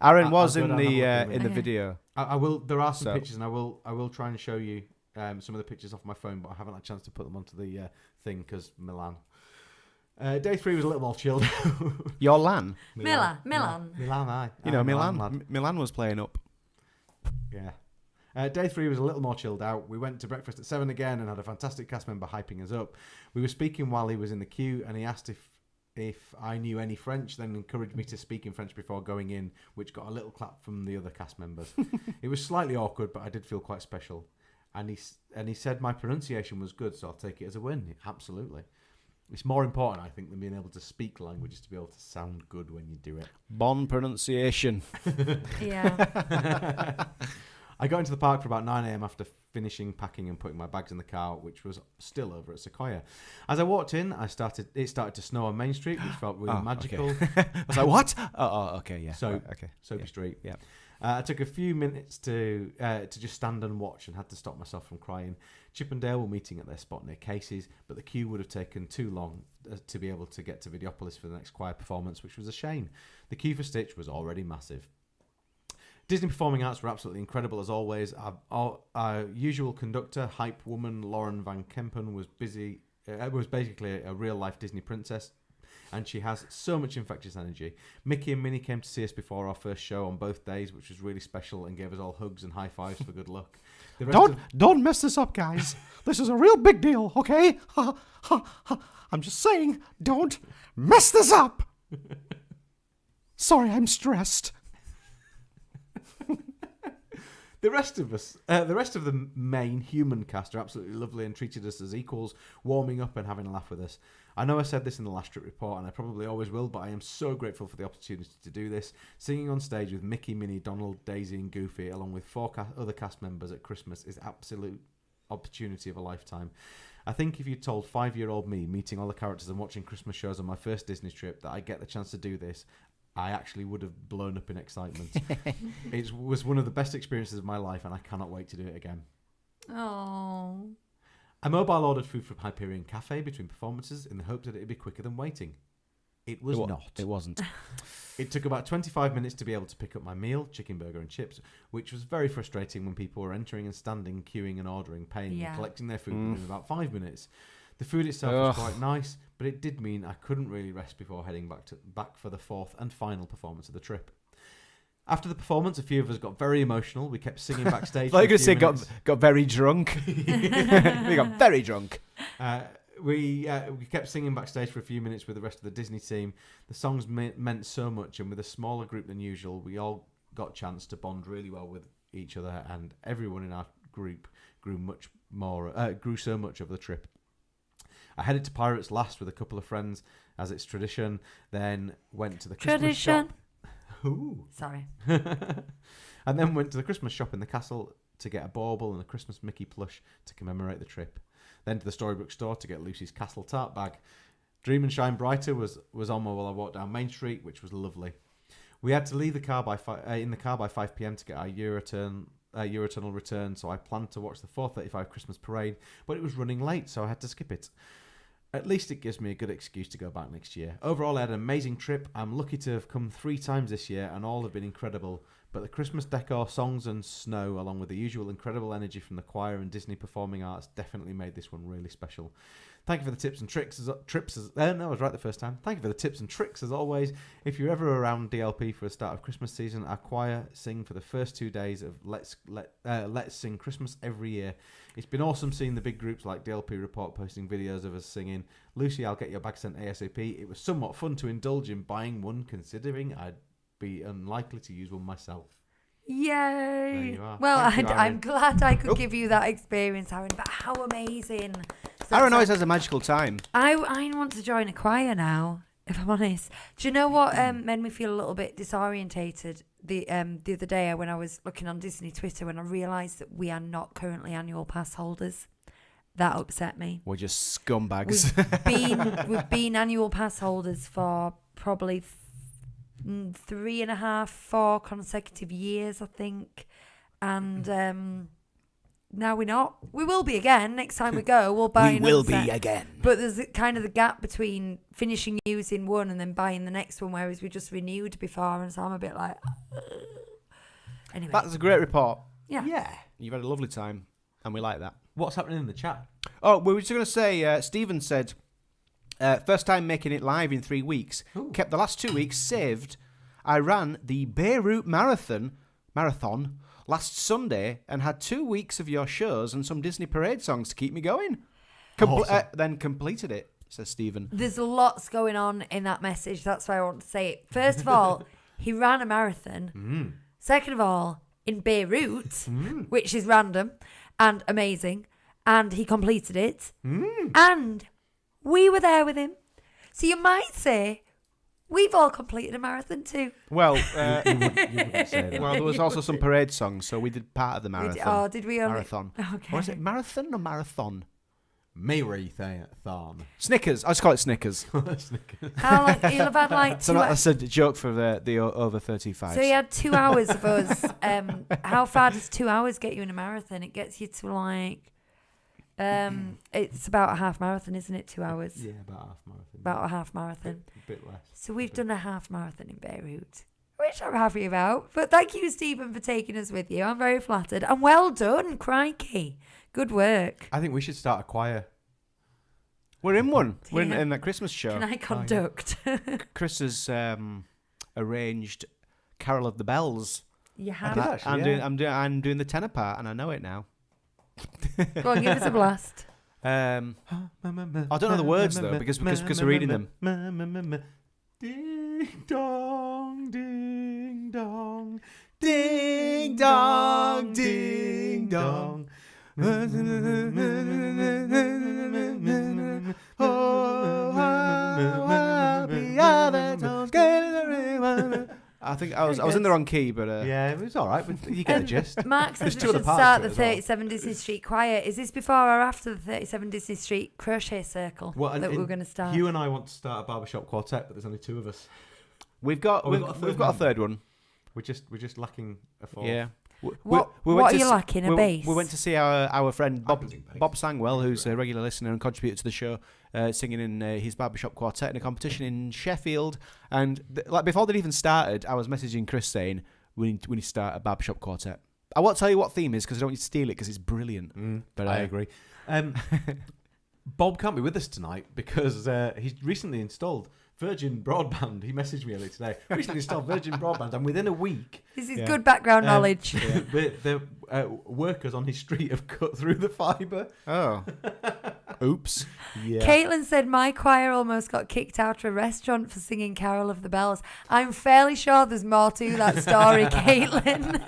Aaron I'll was go in down and the have a look in the Okay. video. I will. There are some So- pictures, and I will try and show you some of the pictures off my phone, but I haven't had a chance to put them onto the thing because Milan. Day 3 was a little more chilled. Your LAN. Milan. Milan, aye. Milan. lad. Milan was playing up. Yeah. Day 3 was a little more chilled out. We went to breakfast at 7 again and had a fantastic cast member hyping us up. We were speaking while he was in the queue, and he asked if I knew any French, then encouraged me to speak in French before going in, which got a little clap from the other cast members. It was slightly awkward, but I did feel quite special. And he said my pronunciation was good, so I'll take it as a win. Absolutely. It's more important, I think, than being able to speak languages to be able to sound good when you do it. Bon pronunciation. Yeah. I got into the park for about 9 a.m. after finishing packing and putting my bags in the car, which was still over at Sequoia. As I walked in, it started to snow on Main Street, which felt really magical. Okay. I was like, what? Oh, okay, yeah. So, right, okay. Soapy Yeah. Street. Yeah. I took a few minutes to just stand and watch and had to stop myself from crying. Chip and Dale were meeting at their spot near Casey's, but the queue would have taken too long to be able to get to Videopolis for the next choir performance, which was a shame. The queue for Stitch was already massive. Disney Performing Arts were absolutely incredible as always. Our usual conductor, hype woman Lauren Van Kempen, was basically a real-life Disney princess, and she has so much infectious energy. Mickey and Minnie came to see us before our first show on both days, which was really special, and gave us all hugs and high fives for good luck. The rest Don't mess this up, guys. This is a real big deal, okay? I'm just saying, don't mess this up. Sorry, I'm stressed. The rest of the main human cast are absolutely lovely and treated us as equals, warming up and having a laugh with us. I know I said this in the last trip report, and I probably always will, but I am so grateful for the opportunity to do this. Singing on stage with Mickey, Minnie, Donald, Daisy and Goofy, along with 4 other cast members at Christmas, is absolute opportunity of a lifetime. I think if you told 5-year-old me, meeting all the characters and watching Christmas shows on my first Disney trip, that I get the chance to do this, I actually would have blown up in excitement. It was one of the best experiences of my life, and I cannot wait to do it again. Oh. I mobile ordered food from Hyperion Cafe between performances in the hope that it would be quicker than waiting. It was not. It wasn't. It took about 25 minutes to be able to pick up my meal, chicken burger and chips, which was very frustrating when people were entering and standing, queuing and ordering, paying and collecting their food within about 5 minutes. The food itself was quite nice, but it did mean I couldn't really rest before heading back for the 4th and final performance of the trip. After the performance, a few of us got very emotional. We kept singing backstage. Like I said, got very drunk. We got very drunk. We kept singing backstage for a few minutes with the rest of the Disney team. The songs meant so much, and with a smaller group than usual, we all got a chance to bond really well with each other, and everyone in our group grew so much over the trip. I headed to Pirates last with a couple of friends, as it's tradition, then went to the Christmas shop. Ooh. Sorry. And then went to the Christmas shop in the castle to get a bauble and a Christmas Mickey plush to commemorate the trip. Then to the Storybook store to get Lucy's Castle tart bag. Dream and Shine Brighter was on while I walked down Main Street, which was lovely. We had to leave the car in the car by 5 p.m. to get our Eurotunnel return, so I planned to watch the 4:35 Christmas parade, but it was running late, so I had to skip it. At least it gives me a good excuse to go back next year. Overall, I had an amazing trip. I'm lucky to have come 3 times this year, and all have been incredible. But the Christmas decor, songs and snow, along with the usual incredible energy from the choir and Disney Performing Arts, definitely made this one really special. Thank you for the tips and tricks. I was right the first time. Thank you for the tips and tricks as always. If you're ever around DLP for the start of Christmas season, our choir sing for the first 2 days of Let's Sing Christmas every year. It's been awesome seeing the big groups like DLP Report posting videos of us singing. Lucy, I'll get your bag sent ASAP. It was somewhat fun to indulge in buying one, considering I'd be unlikely to use one myself. Yay! There you are. Well, Thank you, I'm Aaron. glad I could give you that experience, Aaron. But how amazing! So Aaron always has a magical time. I want to join a choir now, if I'm honest. Do you know what made me feel a little bit disorientated the other day when I was looking on Disney Twitter when I realised that we are not currently annual pass holders? That upset me. We're just scumbags. We've been annual pass holders for probably 3.5, 4 consecutive years, I think, and now we're not. We will be again next time we go. We'll buy. We will be again. But there's kind of the gap between finishing using one and then buying the next one, whereas we just renewed before, and so I'm a bit like. Anyway, That's a great report. yeah. You've had a lovely time, and we like that. What's happening in the chat? Oh, we were just going to say, Stephen said, first time making it live in 3 weeks. Ooh. Kept the last 2 weeks saved. I ran the Beirut Marathon last Sunday and had 2 weeks of your shows and some Disney parade songs to keep me going. Awesome. Then completed it, says Stephen. There's lots going on in that message. That's why I want to say it. First of all, he ran a marathon. Second of all, in Beirut, which is random and amazing, and he completed it. And we were there with him. So you might say we've all completed a marathon too. Well, You wouldn't say that. well, there was also some parade songs, so we did part of the marathon. Did we? Only? Marathon. Okay. What is it? Marathon or marathon? Marathon. Snickers. I just call it Snickers. How long? He'll have had like So 2 that's a joke for the over 35s. So he had 2 hours of us. How far does 2 hours get you in a marathon? It gets you to like, it's about a half marathon, isn't it? 2 hours. Yeah, about half marathon. About a half marathon. A bit less. So we've done a half marathon in Beirut, which I'm happy about. But thank you, Stephen, for taking us with you. I'm very flattered. And well done, crikey. Good work. I think we should start a choir. We're in one. We're Yeah. in that Christmas show. Can I conduct? Chris has arranged Carol of the Bells. You I have. did actually, I'm doing the tenor part, and I know it now. Go on, give us a blast. I don't know the words though because we're reading them. Ding dong, ding dong, Ding dong, ding dong. I think I was in the wrong key, but yeah, it was all right. But you get the gist. Mark says There's we two other should parts start to the it as well. 37 Disney Street Choir. Is this before or after the 37 Disney Street Crochet Circle that we're going to start? Hugh and I want to start a barbershop quartet, but there's only 2 of us. we've got a third one. We're just lacking a 4th. Yeah. What are you lacking? A bass? We went to see our friend I can sing bass. Bob Sangwell, who's a regular listener and contributor to the show, singing in his barbershop quartet in a competition in Sheffield. And like before they'd even started, I was messaging Chris saying we need to start a barbershop quartet. I won't tell you what theme is because I don't want you to steal it because it's brilliant. But I agree. Bob can't be with us tonight because he's recently installed Virgin Broadband. He messaged me earlier today. Recently installed Virgin Broadband, and within a week, This is good background knowledge. the workers on his street have cut through the fibre. Oh. Oops. Yeah. Caitlin said my choir almost got kicked out of a restaurant for singing Carol of the Bells. I'm fairly sure there's more to that story, Caitlin.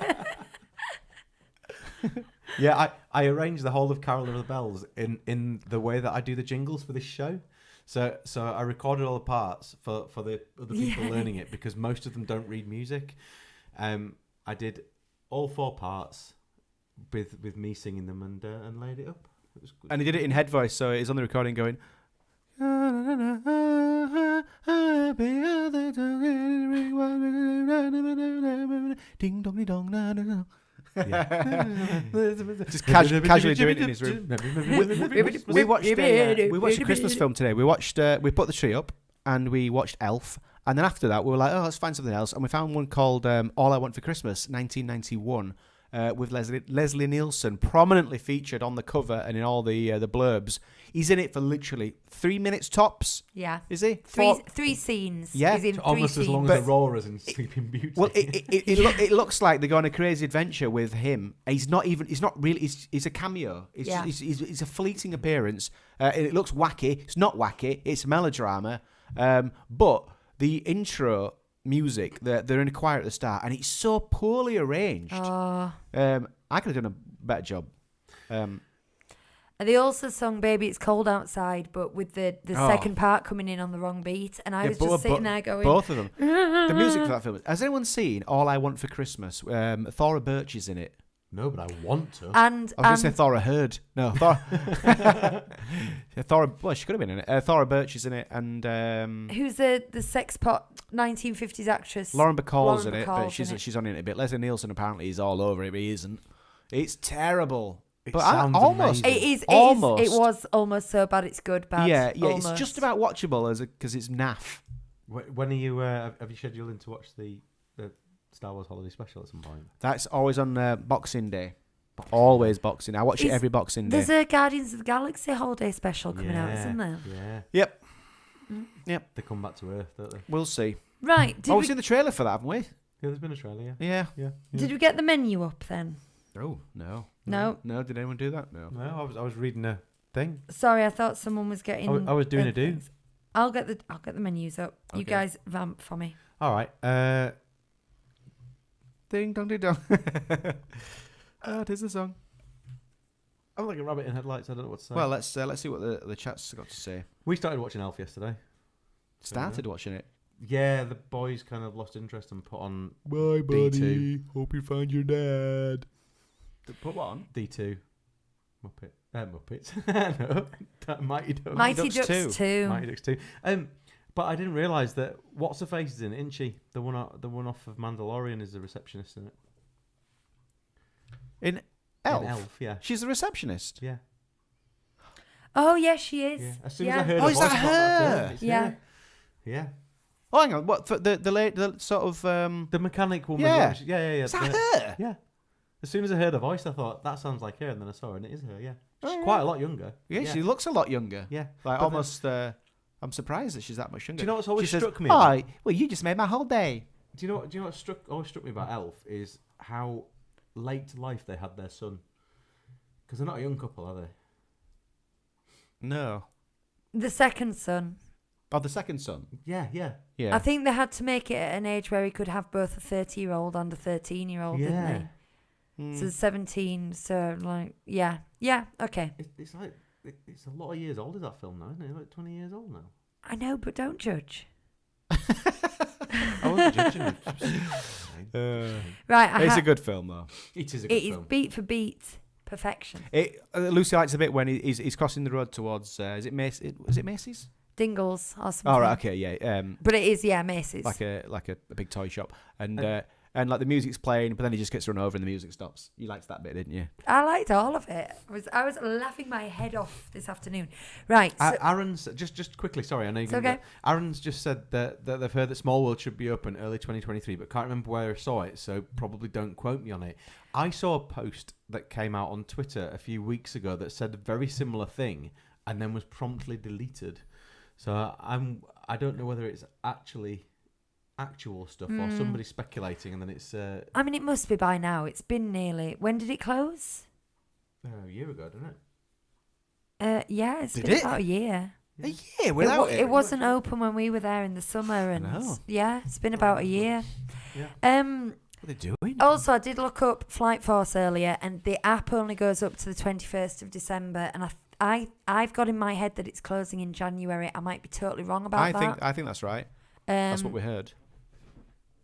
Yeah, I arranged the whole of Carol of the Bells in the way that I do the jingles for this show. So I recorded all the parts for the other people learning it because most of them don't read music. I did all 4 parts with me singing them and laid it up. It was good. And he did it in head voice, so he's on the recording going. Ding dong dong na na na. Just casually doing it in his room. We watched a Christmas film today. We put the tree up and we watched Elf, and then after that we were like, oh, let's find something else, and we found one called All I Want for Christmas, 1991, with Leslie Nielsen prominently featured on the cover and in all the blurbs. He's in it for literally 3 minutes tops. Yeah. Is he? Three scenes. Yeah. He's in Almost three as long scenes. as Aurora's in Sleeping Beauty. Well, it looks like they're going on a crazy adventure with him. He's not really. He's a cameo. He's a fleeting appearance. It looks wacky. It's not wacky. It's melodrama. But the intro music, they're in a choir at the start, and it's so poorly arranged. I could have done a better job. They also sung "Baby It's Cold Outside," but with the second part coming in on the wrong beat, and I was just sitting there going, both of them. The music for that film. Has anyone seen All I Want for Christmas? Thora Birch is in it. No, but I want to. And I was going to say Thora Heard. No, Thora. Thora. Well, she could have been in it. Thora Birch is in it, and who's the sex pot 1950s actress? Lauren Bacall's Lauren in it, Bacall's but in it. she's on it a bit. Leslie Nielsen apparently is all over it, but he isn't. It's terrible. It But sounds almost. amazing. It is. Almost. It was almost so bad it's good. Bad. Yeah. Almost. It's just about watchable because it's naff. When are you? Have you scheduled in to watch the Star Wars Holiday Special at some point? That's always on Boxing Day. Always Boxing Day. I watch it every Boxing Day. There's a Guardians of the Galaxy holiday special coming out, isn't there? Yeah. Yep. They come back to Earth, don't they? We'll see. Right. We've seen the trailer for that, haven't we? Yeah, there's been a trailer. Yeah. Did we get the menu up then? Oh no. No. No. Did anyone do that? No. No, I was reading a thing. Sorry, I thought someone was getting. I was doing a do. things. I'll get the menus up. You Okay. guys vamp for me. All right. Ding dong ding dong. It is a song. I'm like a rabbit in headlights. I don't know what to say. Well, let's see what the chat's got to say. we started watching Elf yesterday. Started watching it. Yeah, the boys kind of lost interest and put on Bye, buddy. Hope you find your dad. Put what on? D2. Muppets. No, Mighty Ducks. Mighty Ducks Ducks 2. 2. Mighty Ducks 2. But I didn't realise that What's Her Face is in it, isn't she? The one off of Mandalorian is the receptionist in it. In Elf? In Elf, yeah. She's the receptionist. Yeah. Oh yes, she is. Yeah. As soon Yeah. as I heard Oh, her is voice, that I thought, that's her? It's Yeah. her. Yeah. Oh, hang on. What for the sort of The mechanic woman. Yeah. Yeah. Is that her? Yeah. As soon as I heard her voice, I thought, that sounds like her, and then I saw her, and it is her, yeah. She's Oh, yeah. quite a lot younger. Yeah, she looks a lot younger. Yeah. Like But almost. I'm surprised that she's that much younger. Do you know what's always She says, struck me? "Oh, well, you just made my whole day." Do you know what always struck me about Elf is how late to life they had their son. Because they're not a young couple, are they? No. The second son. Oh, the second son. Yeah. Yeah. I think they had to make it at an age where he could have both a 30-year-old and a 13-year-old, didn't they? Mm. So 17. So like, yeah, okay. It's like it's a lot of years old. Is that film now? Isn't it? Like 20 years old now. I know, but don't judge. I wasn't judging it. Right, It's a good film, though. It is a good it is film. beat for beat perfection. Lucy likes a bit when he's crossing the road towards. Is it Macy's? Dingles or something. Oh, right, okay, yeah. But it is, Macy's. Like a big toy shop, and like the music's playing, but then he just gets run over and the music stops. You liked that bit, didn't you? I liked all of it. I was laughing my head off this afternoon. Right. So, Aaron's just quickly. Sorry, I know you. It's can okay. Aaron's just said that they've heard that Small World should be open early 2023, but can't remember where I saw it, so probably don't quote me on it. I saw a post that came out on Twitter a few weeks ago that said a very similar thing, and then was promptly deleted. So I don't know whether it's actual stuff or somebody speculating, and then it's I mean, it must be by now. It's been nearly. When did it close? a year ago, didn't it? Yeah, it's Did been it? about a year. A year without it. It wasn't open when we were there in the summer, and know. yeah, it's been about a year. Yeah. What are they doing? Also, I did look up Flight Force earlier, and the app only goes up to the 21st of December, and I've got in my head that it's closing in January. I might be totally wrong about that. I think that's right. That's what we heard.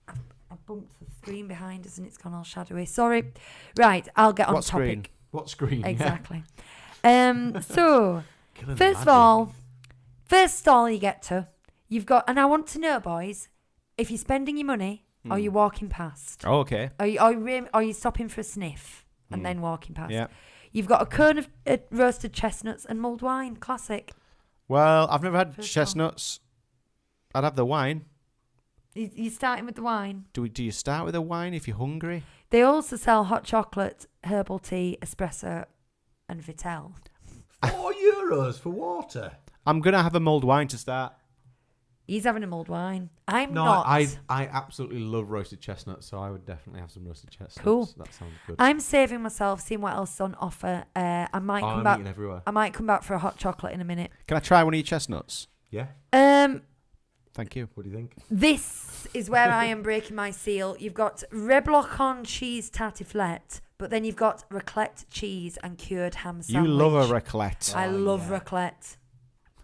I bumped the screen behind us and it's gone all shadowy. Sorry. Right, I'll get on What topic. screen? What screen? Exactly. So, Killing the first of magic. all, first stall you get to, you've got, and I want to know, boys, if you're spending your money or you're walking past. Oh, okay. Are you stopping for a sniff and then walking past? Yeah. You've got a cone of roasted chestnuts and mulled wine. Classic. Well, I've never had First chestnuts. I'd have the wine. You're starting with the wine. Do you start with a wine if you're hungry? They also sell hot chocolate, herbal tea, espresso, and Vittel. €4 for water. I'm gonna have a mulled wine to start. He's having a mulled wine. I'm No, not. I absolutely love roasted chestnuts, so I would definitely have some roasted chestnuts. Cool. That sounds good. I'm saving myself, seeing what else is on offer. I might come I'm back. eating everywhere. I might come back for a hot chocolate in a minute. Can I try one of your chestnuts? Yeah. Thank you. What do you think? This is where I am breaking my seal. You've got reblochon cheese tartiflette, but then you've got raclette cheese and cured ham sandwich. You love a raclette. I Oh, love yeah. raclette.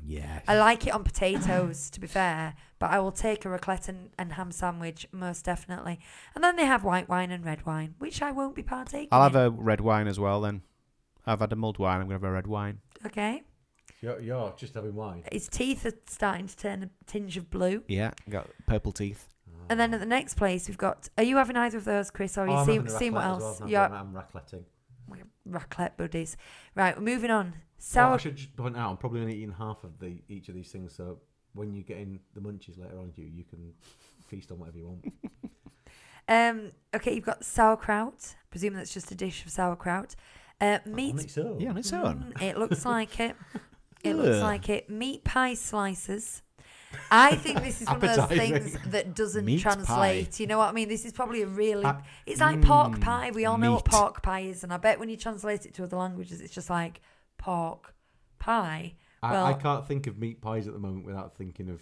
Yes. I like it on potatoes, to be fair, but I will take a raclette and ham sandwich, most definitely. And then they have white wine and red wine, which I won't be partaking I'll have in. a red wine as well then. I've had a mulled wine. I'm gonna have a red wine. Okay. You're just having wine. His teeth are starting to turn a tinge of blue. Yeah, got purple teeth. And then at the next place, we've got... Are you having either of those, Chris, or are you seeing what else? Well. You're I'm racletting. raclette buddies. Right, we're moving on. Well, Sour... I should just point out, I'm probably only eating half of each of these things, so when you get in the munchies later on, you can feast on whatever you want. Okay, you've got sauerkraut. Presuming that's just a dish of sauerkraut. Meat... On its own. Yeah, on its own. It looks like it. It Ugh. looks like it. Meat pie slices. I think this is one of those Appetizing. things that doesn't Meat translate. pie. You know what I mean? This is probably a really... I- It's like pork Mm, pie. We all know what meat. pork pie is. And I bet when you translate it to other languages, it's just like pork pie. I Well, can't think of meat pies at the moment without thinking of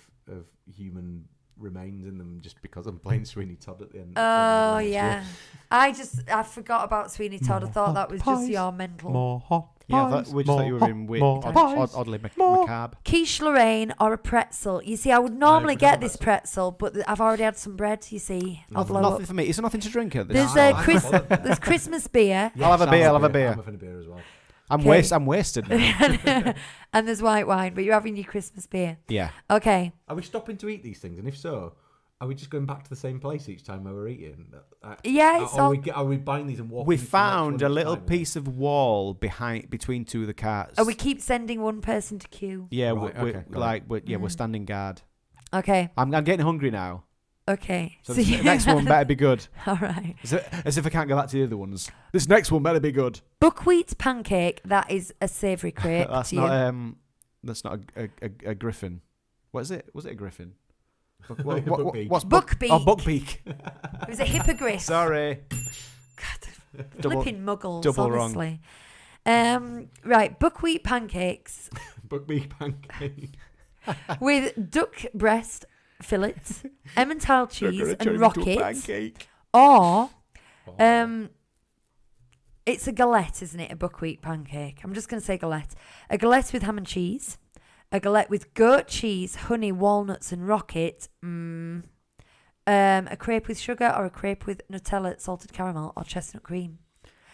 human remains in them, just because I'm playing Sweeney Todd at the end. oh, yeah. I forgot about Sweeney Todd. I thought that was just your mental... hot Yeah, we just thought you were being oddly macabre. Quiche Lorraine or a pretzel. You see, I would normally get this pretzel, but I've already had some bread, you see. I'll blow Nothing up. for me. Is there nothing to drink at this? There's there's Christmas beer. I'll have a beer. I'll have a beer. I'm having a beer as well. I'm Okay. wasted now. And there's white wine, but you're having your Christmas beer. Yeah. Okay. Are we stopping to eat these things? And if so, are we just going back to the same place each time where we're eating? Yeah, it's all... Are we buying these and walking? We into the next found one a each little time? piece of wall between two of the carts. Oh, we keep sending one person to queue. Yeah, Right, we're, okay, got like we're Mm. standing guard. Okay. I'm getting hungry now. Okay. So the next one better be good. All right. As if I can't go back to the other ones. This next one better be good. Buckwheat pancake. That is a savoury crepe That's to you. not that's not a griffin. What is it? Was it a griffin? Buckbeak. What's Buckbeak. Oh, buckbeak. It was a hippogriff. Sorry. Double- Flipping muggles, double wrong. honestly. Right, buckwheat pancakes Buckbeak pancake. with duck breast fillet, Emmental cheese, Gonna turn and into a rocket, pancake. or it's a galette, isn't it? A buckwheat pancake. I'm just going to say galette. A galette with ham and cheese. A galette with goat cheese, honey, walnuts, and rocket. A crepe with sugar, or a crepe with Nutella, salted caramel, or chestnut cream.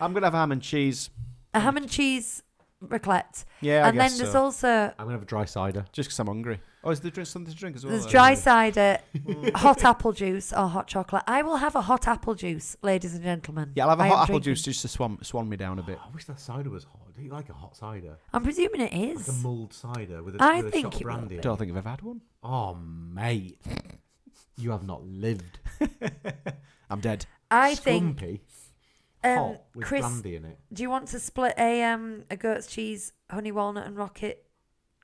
I'm gonna have ham and cheese. A ham and cheese raclette. Yeah, I And then guess there's so. also I'm gonna have a dry cider. Just because I'm hungry. Oh, is there something to drink as well? there's dry cider, hot apple juice, or hot chocolate. I will have a hot apple juice, ladies and gentlemen. Yeah, I'll have a I hot am apple drinking. juice just to swan me down a bit. I wish that cider was hot. Do you like a hot cider? I'm presuming it Like is. a mulled cider with a, I with a think shot of it will brandy. be. Don't think I've ever had one. Oh, mate. You have not lived. I'm dead. I think. Scrumpy, hot with Chris, brandy in it. do you want to split a goat's cheese, honey walnut, and rocket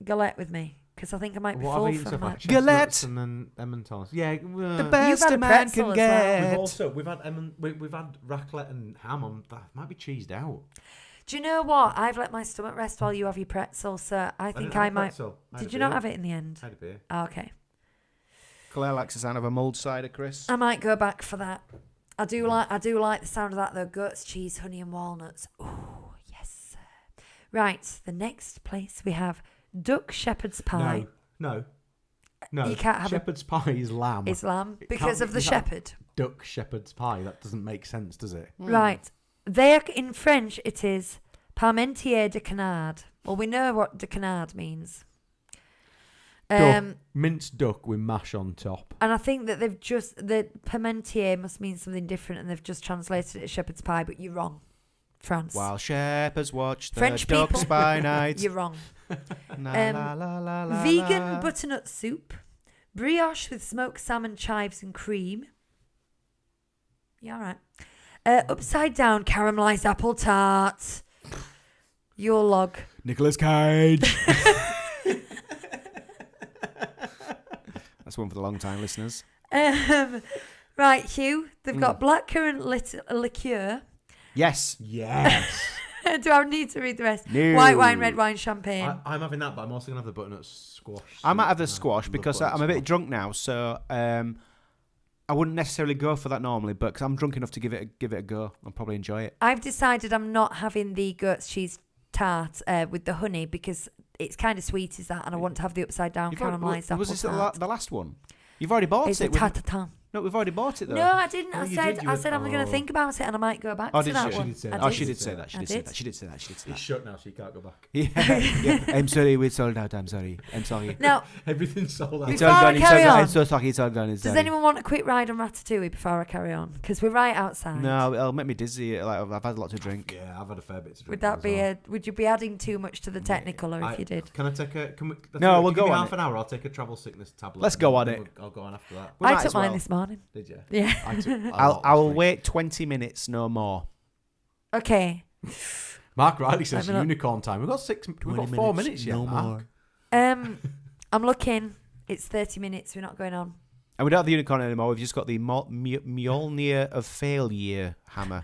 galette with me? Because I think I might be What have I full eaten so from far? that. Galette. Chestnuts and then Emmentaler. Yeah, The You've best had a a man pretzel can as well. get. We've also we've had raclette and ham on. That might be cheesed out. Do you know what? I've let my stomach rest while you have your pretzel, so I think I might. Did you not have it in the end? I had a beer. Oh, okay. Claire likes the sound of a mulled cider, Chris. I might go back for that. I do like the sound of that though. Goat's cheese, honey, and walnuts. Oh yes. Right, the next place we have duck shepherd's pie. No. You can't have shepherd's pie is lamb. It's lamb It because can't of be- the you can't- shepherd. Duck shepherd's pie. That doesn't make sense, does it? Right. There in French it is Parmentier de canard. Well, we know what de canard means. Duck. Minced duck with mash on top. And I think that the Parmentier must mean something different, and they've just translated it as shepherd's pie, but you're wrong. France. While shepherds watch the French ducks people. by night. You're wrong. La, la, la, la, la, Vegan la. butternut soup. Brioche with smoked salmon, chives and cream. Yeah, all right. Upside down caramelized apple tart. Your log. Nicolas Cage. That's one for the long time listeners. Right, Hugh. They've got blackcurrant liqueur. Yes. Yes. Do I need to read the rest? No. White wine, red wine, champagne. I'm having that, but I'm also going to have the butternut squash. I might have the soup. squash I love because butternut I'm a bit squash. drunk now, so I wouldn't necessarily go for that normally, but because I'm drunk enough to give it a go, I'll probably enjoy it. I've decided I'm not having the goat's cheese tart with the honey because it's kind of sweet, is that? And I want to have the upside down caramelised apple Was this tart. the last one? You've already bought It's it. a tart-tatin. No, we've already bought it though. No, I didn't. Oh, I you said did, you I went- said I'm going to oh. think about it and I might go back Oh, to did that she? one. She did say I that. Oh, did. she did say that. I She did say did. that. She did say that. She did say It's that. shut now, so you can't go back. Yeah. I'm sorry, we sold out. I'm sorry. Now, Everything's sold out. It's Before all I gone. carry on, I'm so sorry. It's all gone. It's does sorry. anyone want a quick ride on Ratatouille before I carry on? Because we're right outside. No, it'll make me dizzy. Like I've had a lot to drink. Yeah, I've had a fair bit to drink. Would that as be well. would you be adding too much to the Technicolor if you did? Can I take a? Can we, No, we'll give go me on half it. an hour. I'll take a travel sickness tablet. Let's and go on then it. I'll go on after that. We I might took as mine well. this morning. Did you? Yeah. I took a lot I'll last week. wait 20 minutes, no more. Okay. Mark Riley says Let me look. unicorn time. We've got 4 minutes yet. no Mark. more. I'm looking. It's 30 minutes. We're not going on. And we don't have the unicorn anymore. We've just got the Mjolnir of failure hammer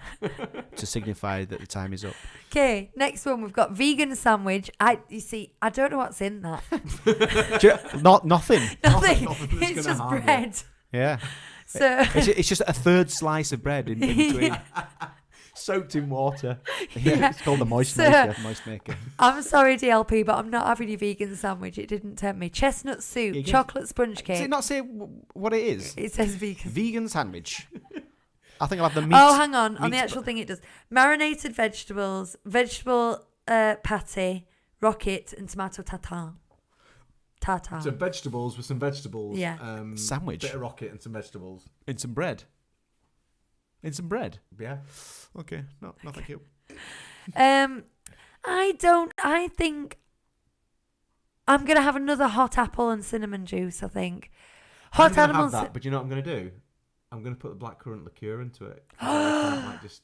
to signify that the time is up. Okay, next one we've got vegan sandwich. You see, I don't know what's in that. Nothing. Nothing. Nothing that's It's gonna just harm you. bread. Yeah. So It's just a third slice of bread in between. Soaked in water. Yeah, it's called the moist So- maker. Moist maker. I'm sorry, DLP, but I'm not having your vegan sandwich. It didn't tempt me. Chestnut soup, You get- chocolate sponge Does cake. it not say what it is? It says vegan. Vegan sandwich. I think I'll have the meat. Oh, hang on. On the meat- actual thing, it does. Marinated vegetables, vegetable patty, rocket, and tomato tartare. Tartare. Some vegetables with some vegetables. Yeah. Sandwich. Bit of rocket and some vegetables. In some bread. In some bread. Yeah. Okay. No, thank you. I think I'm going to have another hot apple and cinnamon juice, I think. I'm Hot gonna animal have that, but you know what I'm going to do? I'm going to put the blackcurrant liqueur into it. I might just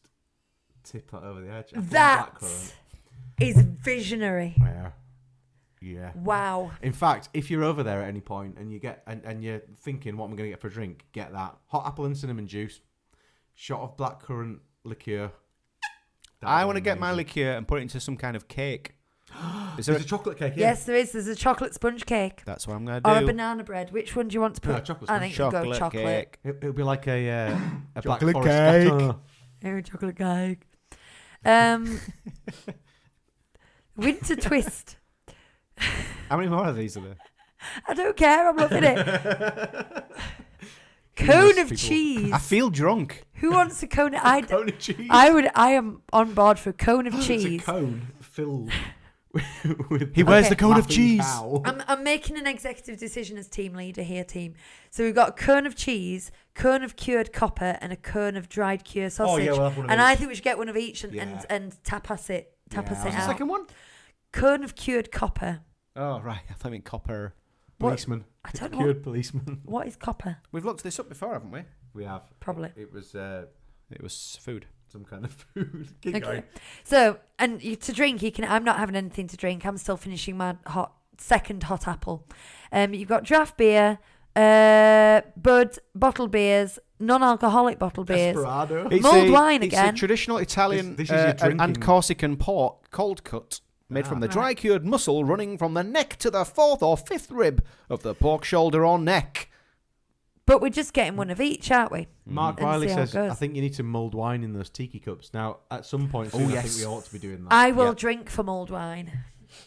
tip that over the edge. I think That blackcurrant. is visionary. Yeah. Yeah. Wow. In fact, if you're over there at any point and you get and you're thinking what I'm going to get for a drink, get that hot apple and cinnamon juice, shot of blackcurrant liqueur. I want to get my liqueur and put it into some kind of cake. Is there There's a chocolate cake. Yeah. Yes, there is. There's a chocolate sponge cake. That's what I'm going to Or a do. banana bread. Which one do you want to put? No, chocolate I sponge. think you go chocolate. cake. It'll be like a black Chocolate forest cake. gâteau. Oh, chocolate cake. Winter twist. How many more of these are there? I don't care. I'm loving it. Cone of cheese. I feel drunk. Who wants a cone? Cone of cheese. I am on board for a cone of It's cheese. a cone filled with. He wears Okay. the cone of laughing cheese. cow. I'm making an executive decision as team leader here, team. So we've got a cone of cheese, cone of cured copper, and a cone of dried cured sausage. we'll have one of and each. I think we should get one of each and Yeah. and tapas it Yeah, it what's What's the out. second one? Cone of cured copper. Oh, right. I thought you meant copper. What? Policeman. I don't know Cured policeman. what is copper. We've looked this up before, haven't we? We have. Probably. It was It was food. some kind of food. Keep Okay. going. So to drink, you can. I'm not having anything to drink. I'm still finishing my second hot apple. You've got draft beer, bud, bottled beers, non-alcoholic bottled beers. Desperado. Mulled wine It's again. a traditional Italian This is your and drinking- Corsican pork, cold cut, made from the Right. dry cured muscle running from the neck to the fourth or fifth rib of the pork shoulder or neck. But we're just getting one of each, aren't we? Mark And Riley see how it says, goes. I think you need to mulled wine in those tiki cups. Now, at some point soon, I yes. think we ought to be doing that. I will Yeah. drink for mulled wine.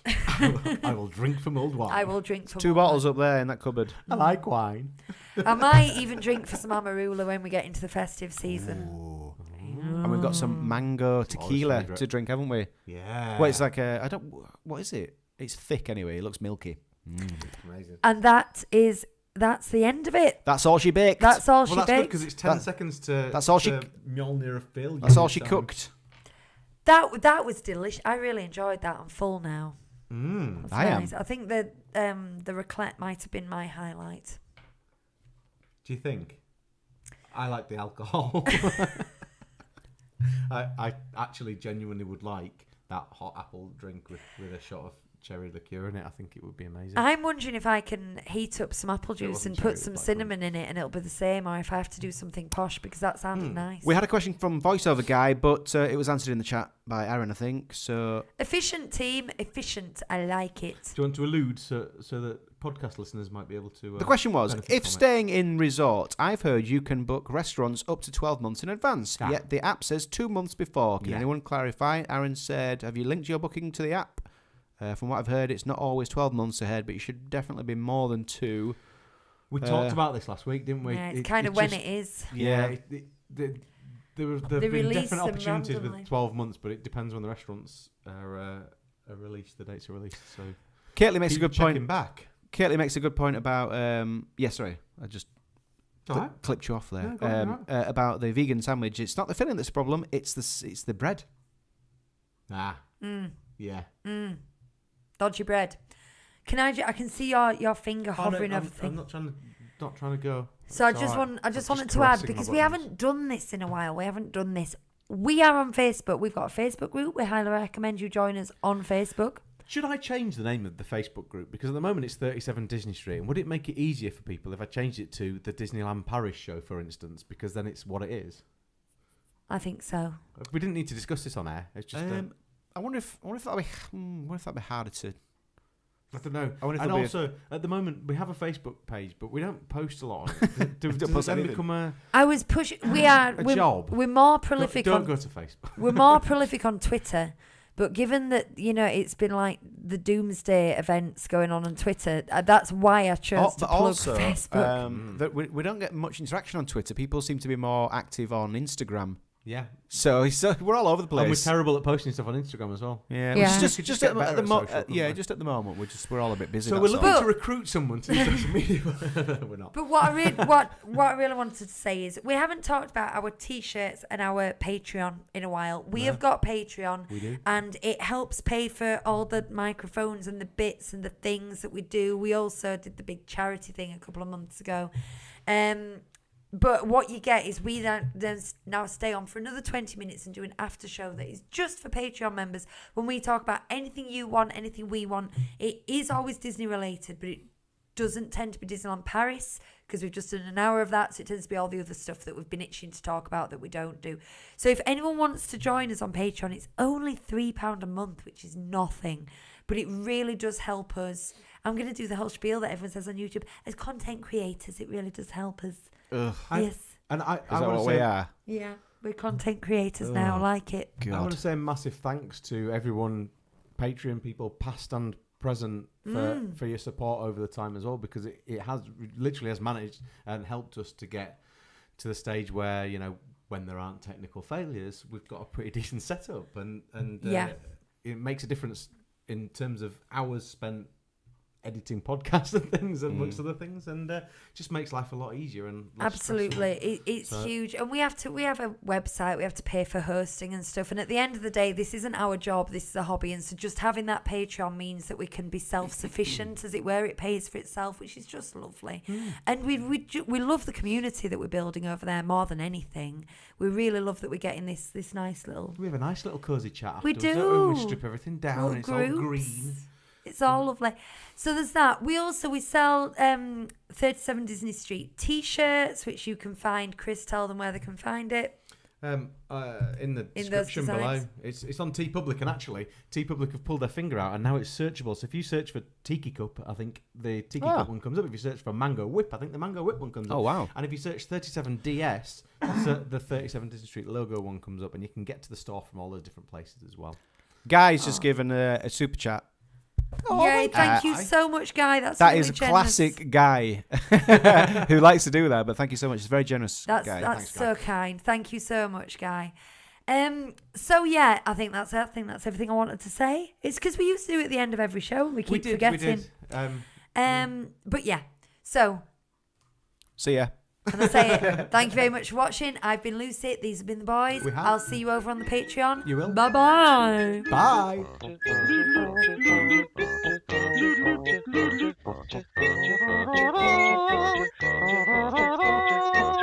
I will drink for mulled wine. I will drink for Two mulled bottles up there in that cupboard. I like wine. wine. I might even drink for some Amarula when we get into the festive season. And we've got some mango tequila favourite. to drink, haven't we? Yeah. Well, it's like what is it? It's thick anyway. It looks milky. Amazing. And that's the end of it. That's all she baked. That's all Well, she that's good baked. because it's 10 seconds to. that's all she- Mjolnir of Phil. That's all she cooked. That was delicious. I really enjoyed that. I'm full now. That's I am. nice. I think the raclette might have been my highlight. Do you think? I like the alcohol. I actually genuinely would like that hot apple drink with a shot of cherry liqueur in it. I think it would be amazing. I'm wondering if I can heat up some apple juice wasn't and cherry, put some it was cinnamon in it and it'll be the same, or if I have to do something posh because that sounded nice. We had a question from voiceover guy, but it was answered in the chat by Aaron, I think. So Efficient team, efficient. I like it. Do you want to allude so that podcast listeners might be able to? the question was, benefit if from it? staying in resort, I've heard you can book restaurants up to 12 months in advance. Ah. Yet the app says 2 months before. Can Yeah. anyone clarify? Aaron said, have you linked your booking to the app? From what I've heard, it's not always 12 months ahead, but you should definitely be more than 2. We talked about this last week, didn't we? Yeah, it's kind of when it is. Yeah. There have They been release different them opportunities randomly. with 12 months, but it depends when the restaurants are released. The dates are released. So Caitlin makes a keep good point. checking back. Caitlin makes a good point about sorry, I just All right. clipped you off there. No, go on, you're About the vegan sandwich. It's not the filling that's the problem. It's the bread. Yeah. Dodgy bread. I can see your finger hovering over I'm things. not trying to go. So I It's just all right. want, I just I'm wanted just to add, caressing my because we buttons. haven't done this in a while. We haven't done this. We are on Facebook. We've got a Facebook group. We highly recommend you join us on Facebook. Should I change the name of the Facebook group? Because at the moment it's 37 Disney Street. And would it make it easier for people if I changed it to the Disneyland Paris Show, for instance? Because then it's what it is. I think so. We didn't need to discuss this on air. It's just. I wonder if that'd be harder to. I don't know. I wonder if And there'll be also, at the moment, we have a Facebook page, but we don't post a lot on it. Does Don't it post then anything. become a I was pushing. We're job? We're more prolific Don't on. go to Facebook. We're more prolific on Twitter. But given that, it's been like the doomsday events going on Twitter, that's why I chose to but plug also, Facebook. that we don't get much interaction on Twitter. People seem to be more active on Instagram. Yeah. So we're all over the place. And we're terrible at posting stuff on Instagram as well. Yeah, Yeah. Just We could just at get better the at moment. social, couldn't we? Just at the moment, we're all a bit busy. So we're that's looking all. to recruit someone to do social media. We're not. But what I really wanted to say is we haven't talked about our T-shirts and our Patreon in a while. We have got Patreon. We do. And it helps pay for all the microphones and the bits and the things that we do. We also did the big charity thing a couple of months ago. But what you get is we then now stay on for another 20 minutes and do an after show that is just for Patreon members when we talk about anything you want, anything we want. It is always Disney related, but it doesn't tend to be Disneyland Paris because we've just done an hour of that. So it tends to be all the other stuff that we've been itching to talk about that we don't do. So if anyone wants to join us on Patreon, it's only £3 a month, which is nothing. But it really does help us. I'm going to do the whole spiel that everyone says on YouTube. As content creators, it really does help us. Ugh. Yes. And I Is that want what to we say, are? Yeah. We're content creators now. Like it. I want God. to say a massive thanks to everyone, Patreon people, past and present, for your support over the time as well, because it has literally has managed and helped us to get to the stage where, when there aren't technical failures, we've got a pretty decent setup, and it makes a difference in terms of hours spent editing podcasts and things, amongst other things, and just makes life a lot easier and less Absolutely, it's huge, and we have a website, we have to pay for hosting and stuff, and at the end of the day, this isn't our job, this is a hobby, and so just having that Patreon means that we can be self-sufficient, as it were. It pays for itself, which is just lovely. And we love the community that we're building over there more than anything. We really love that we're getting this nice little. We have a nice little cosy chat. We Afterwards, don't we? do. We strip everything down, Little and it's all groups. green. It's all lovely. So there's that. We sell 37 Disney Street T-shirts, which you can find. Chris, tell them where they can find it. In the description below, it's on TeePublic, and actually TeePublic have pulled their finger out, and now it's searchable. So if you search for Tiki Cup, I think the Tiki Cup one comes up. If you search for Mango Whip, I think the Mango Whip one comes up. Oh wow! And if you search 37DS, the 37 Disney Street logo one comes up, and you can get to the store from all those different places as well. Guy's just given a super chat. Yay, thank you so much, Guy. That's That really is generous. classic Guy who likes to do that, but thank you so much. It's very generous, That's Guy. that's so kind. Thank you so much, Guy. So yeah, I think that's it. I think that's everything I wanted to say. It's because we used to do it at the end of every show and we keep forgetting. We did. But yeah. So See ya. and I say it. Thank you very much for watching. I've been Lucy. These have been the boys. We have. I'll see you over on the Patreon. You will. Bye bye. Bye. Bye.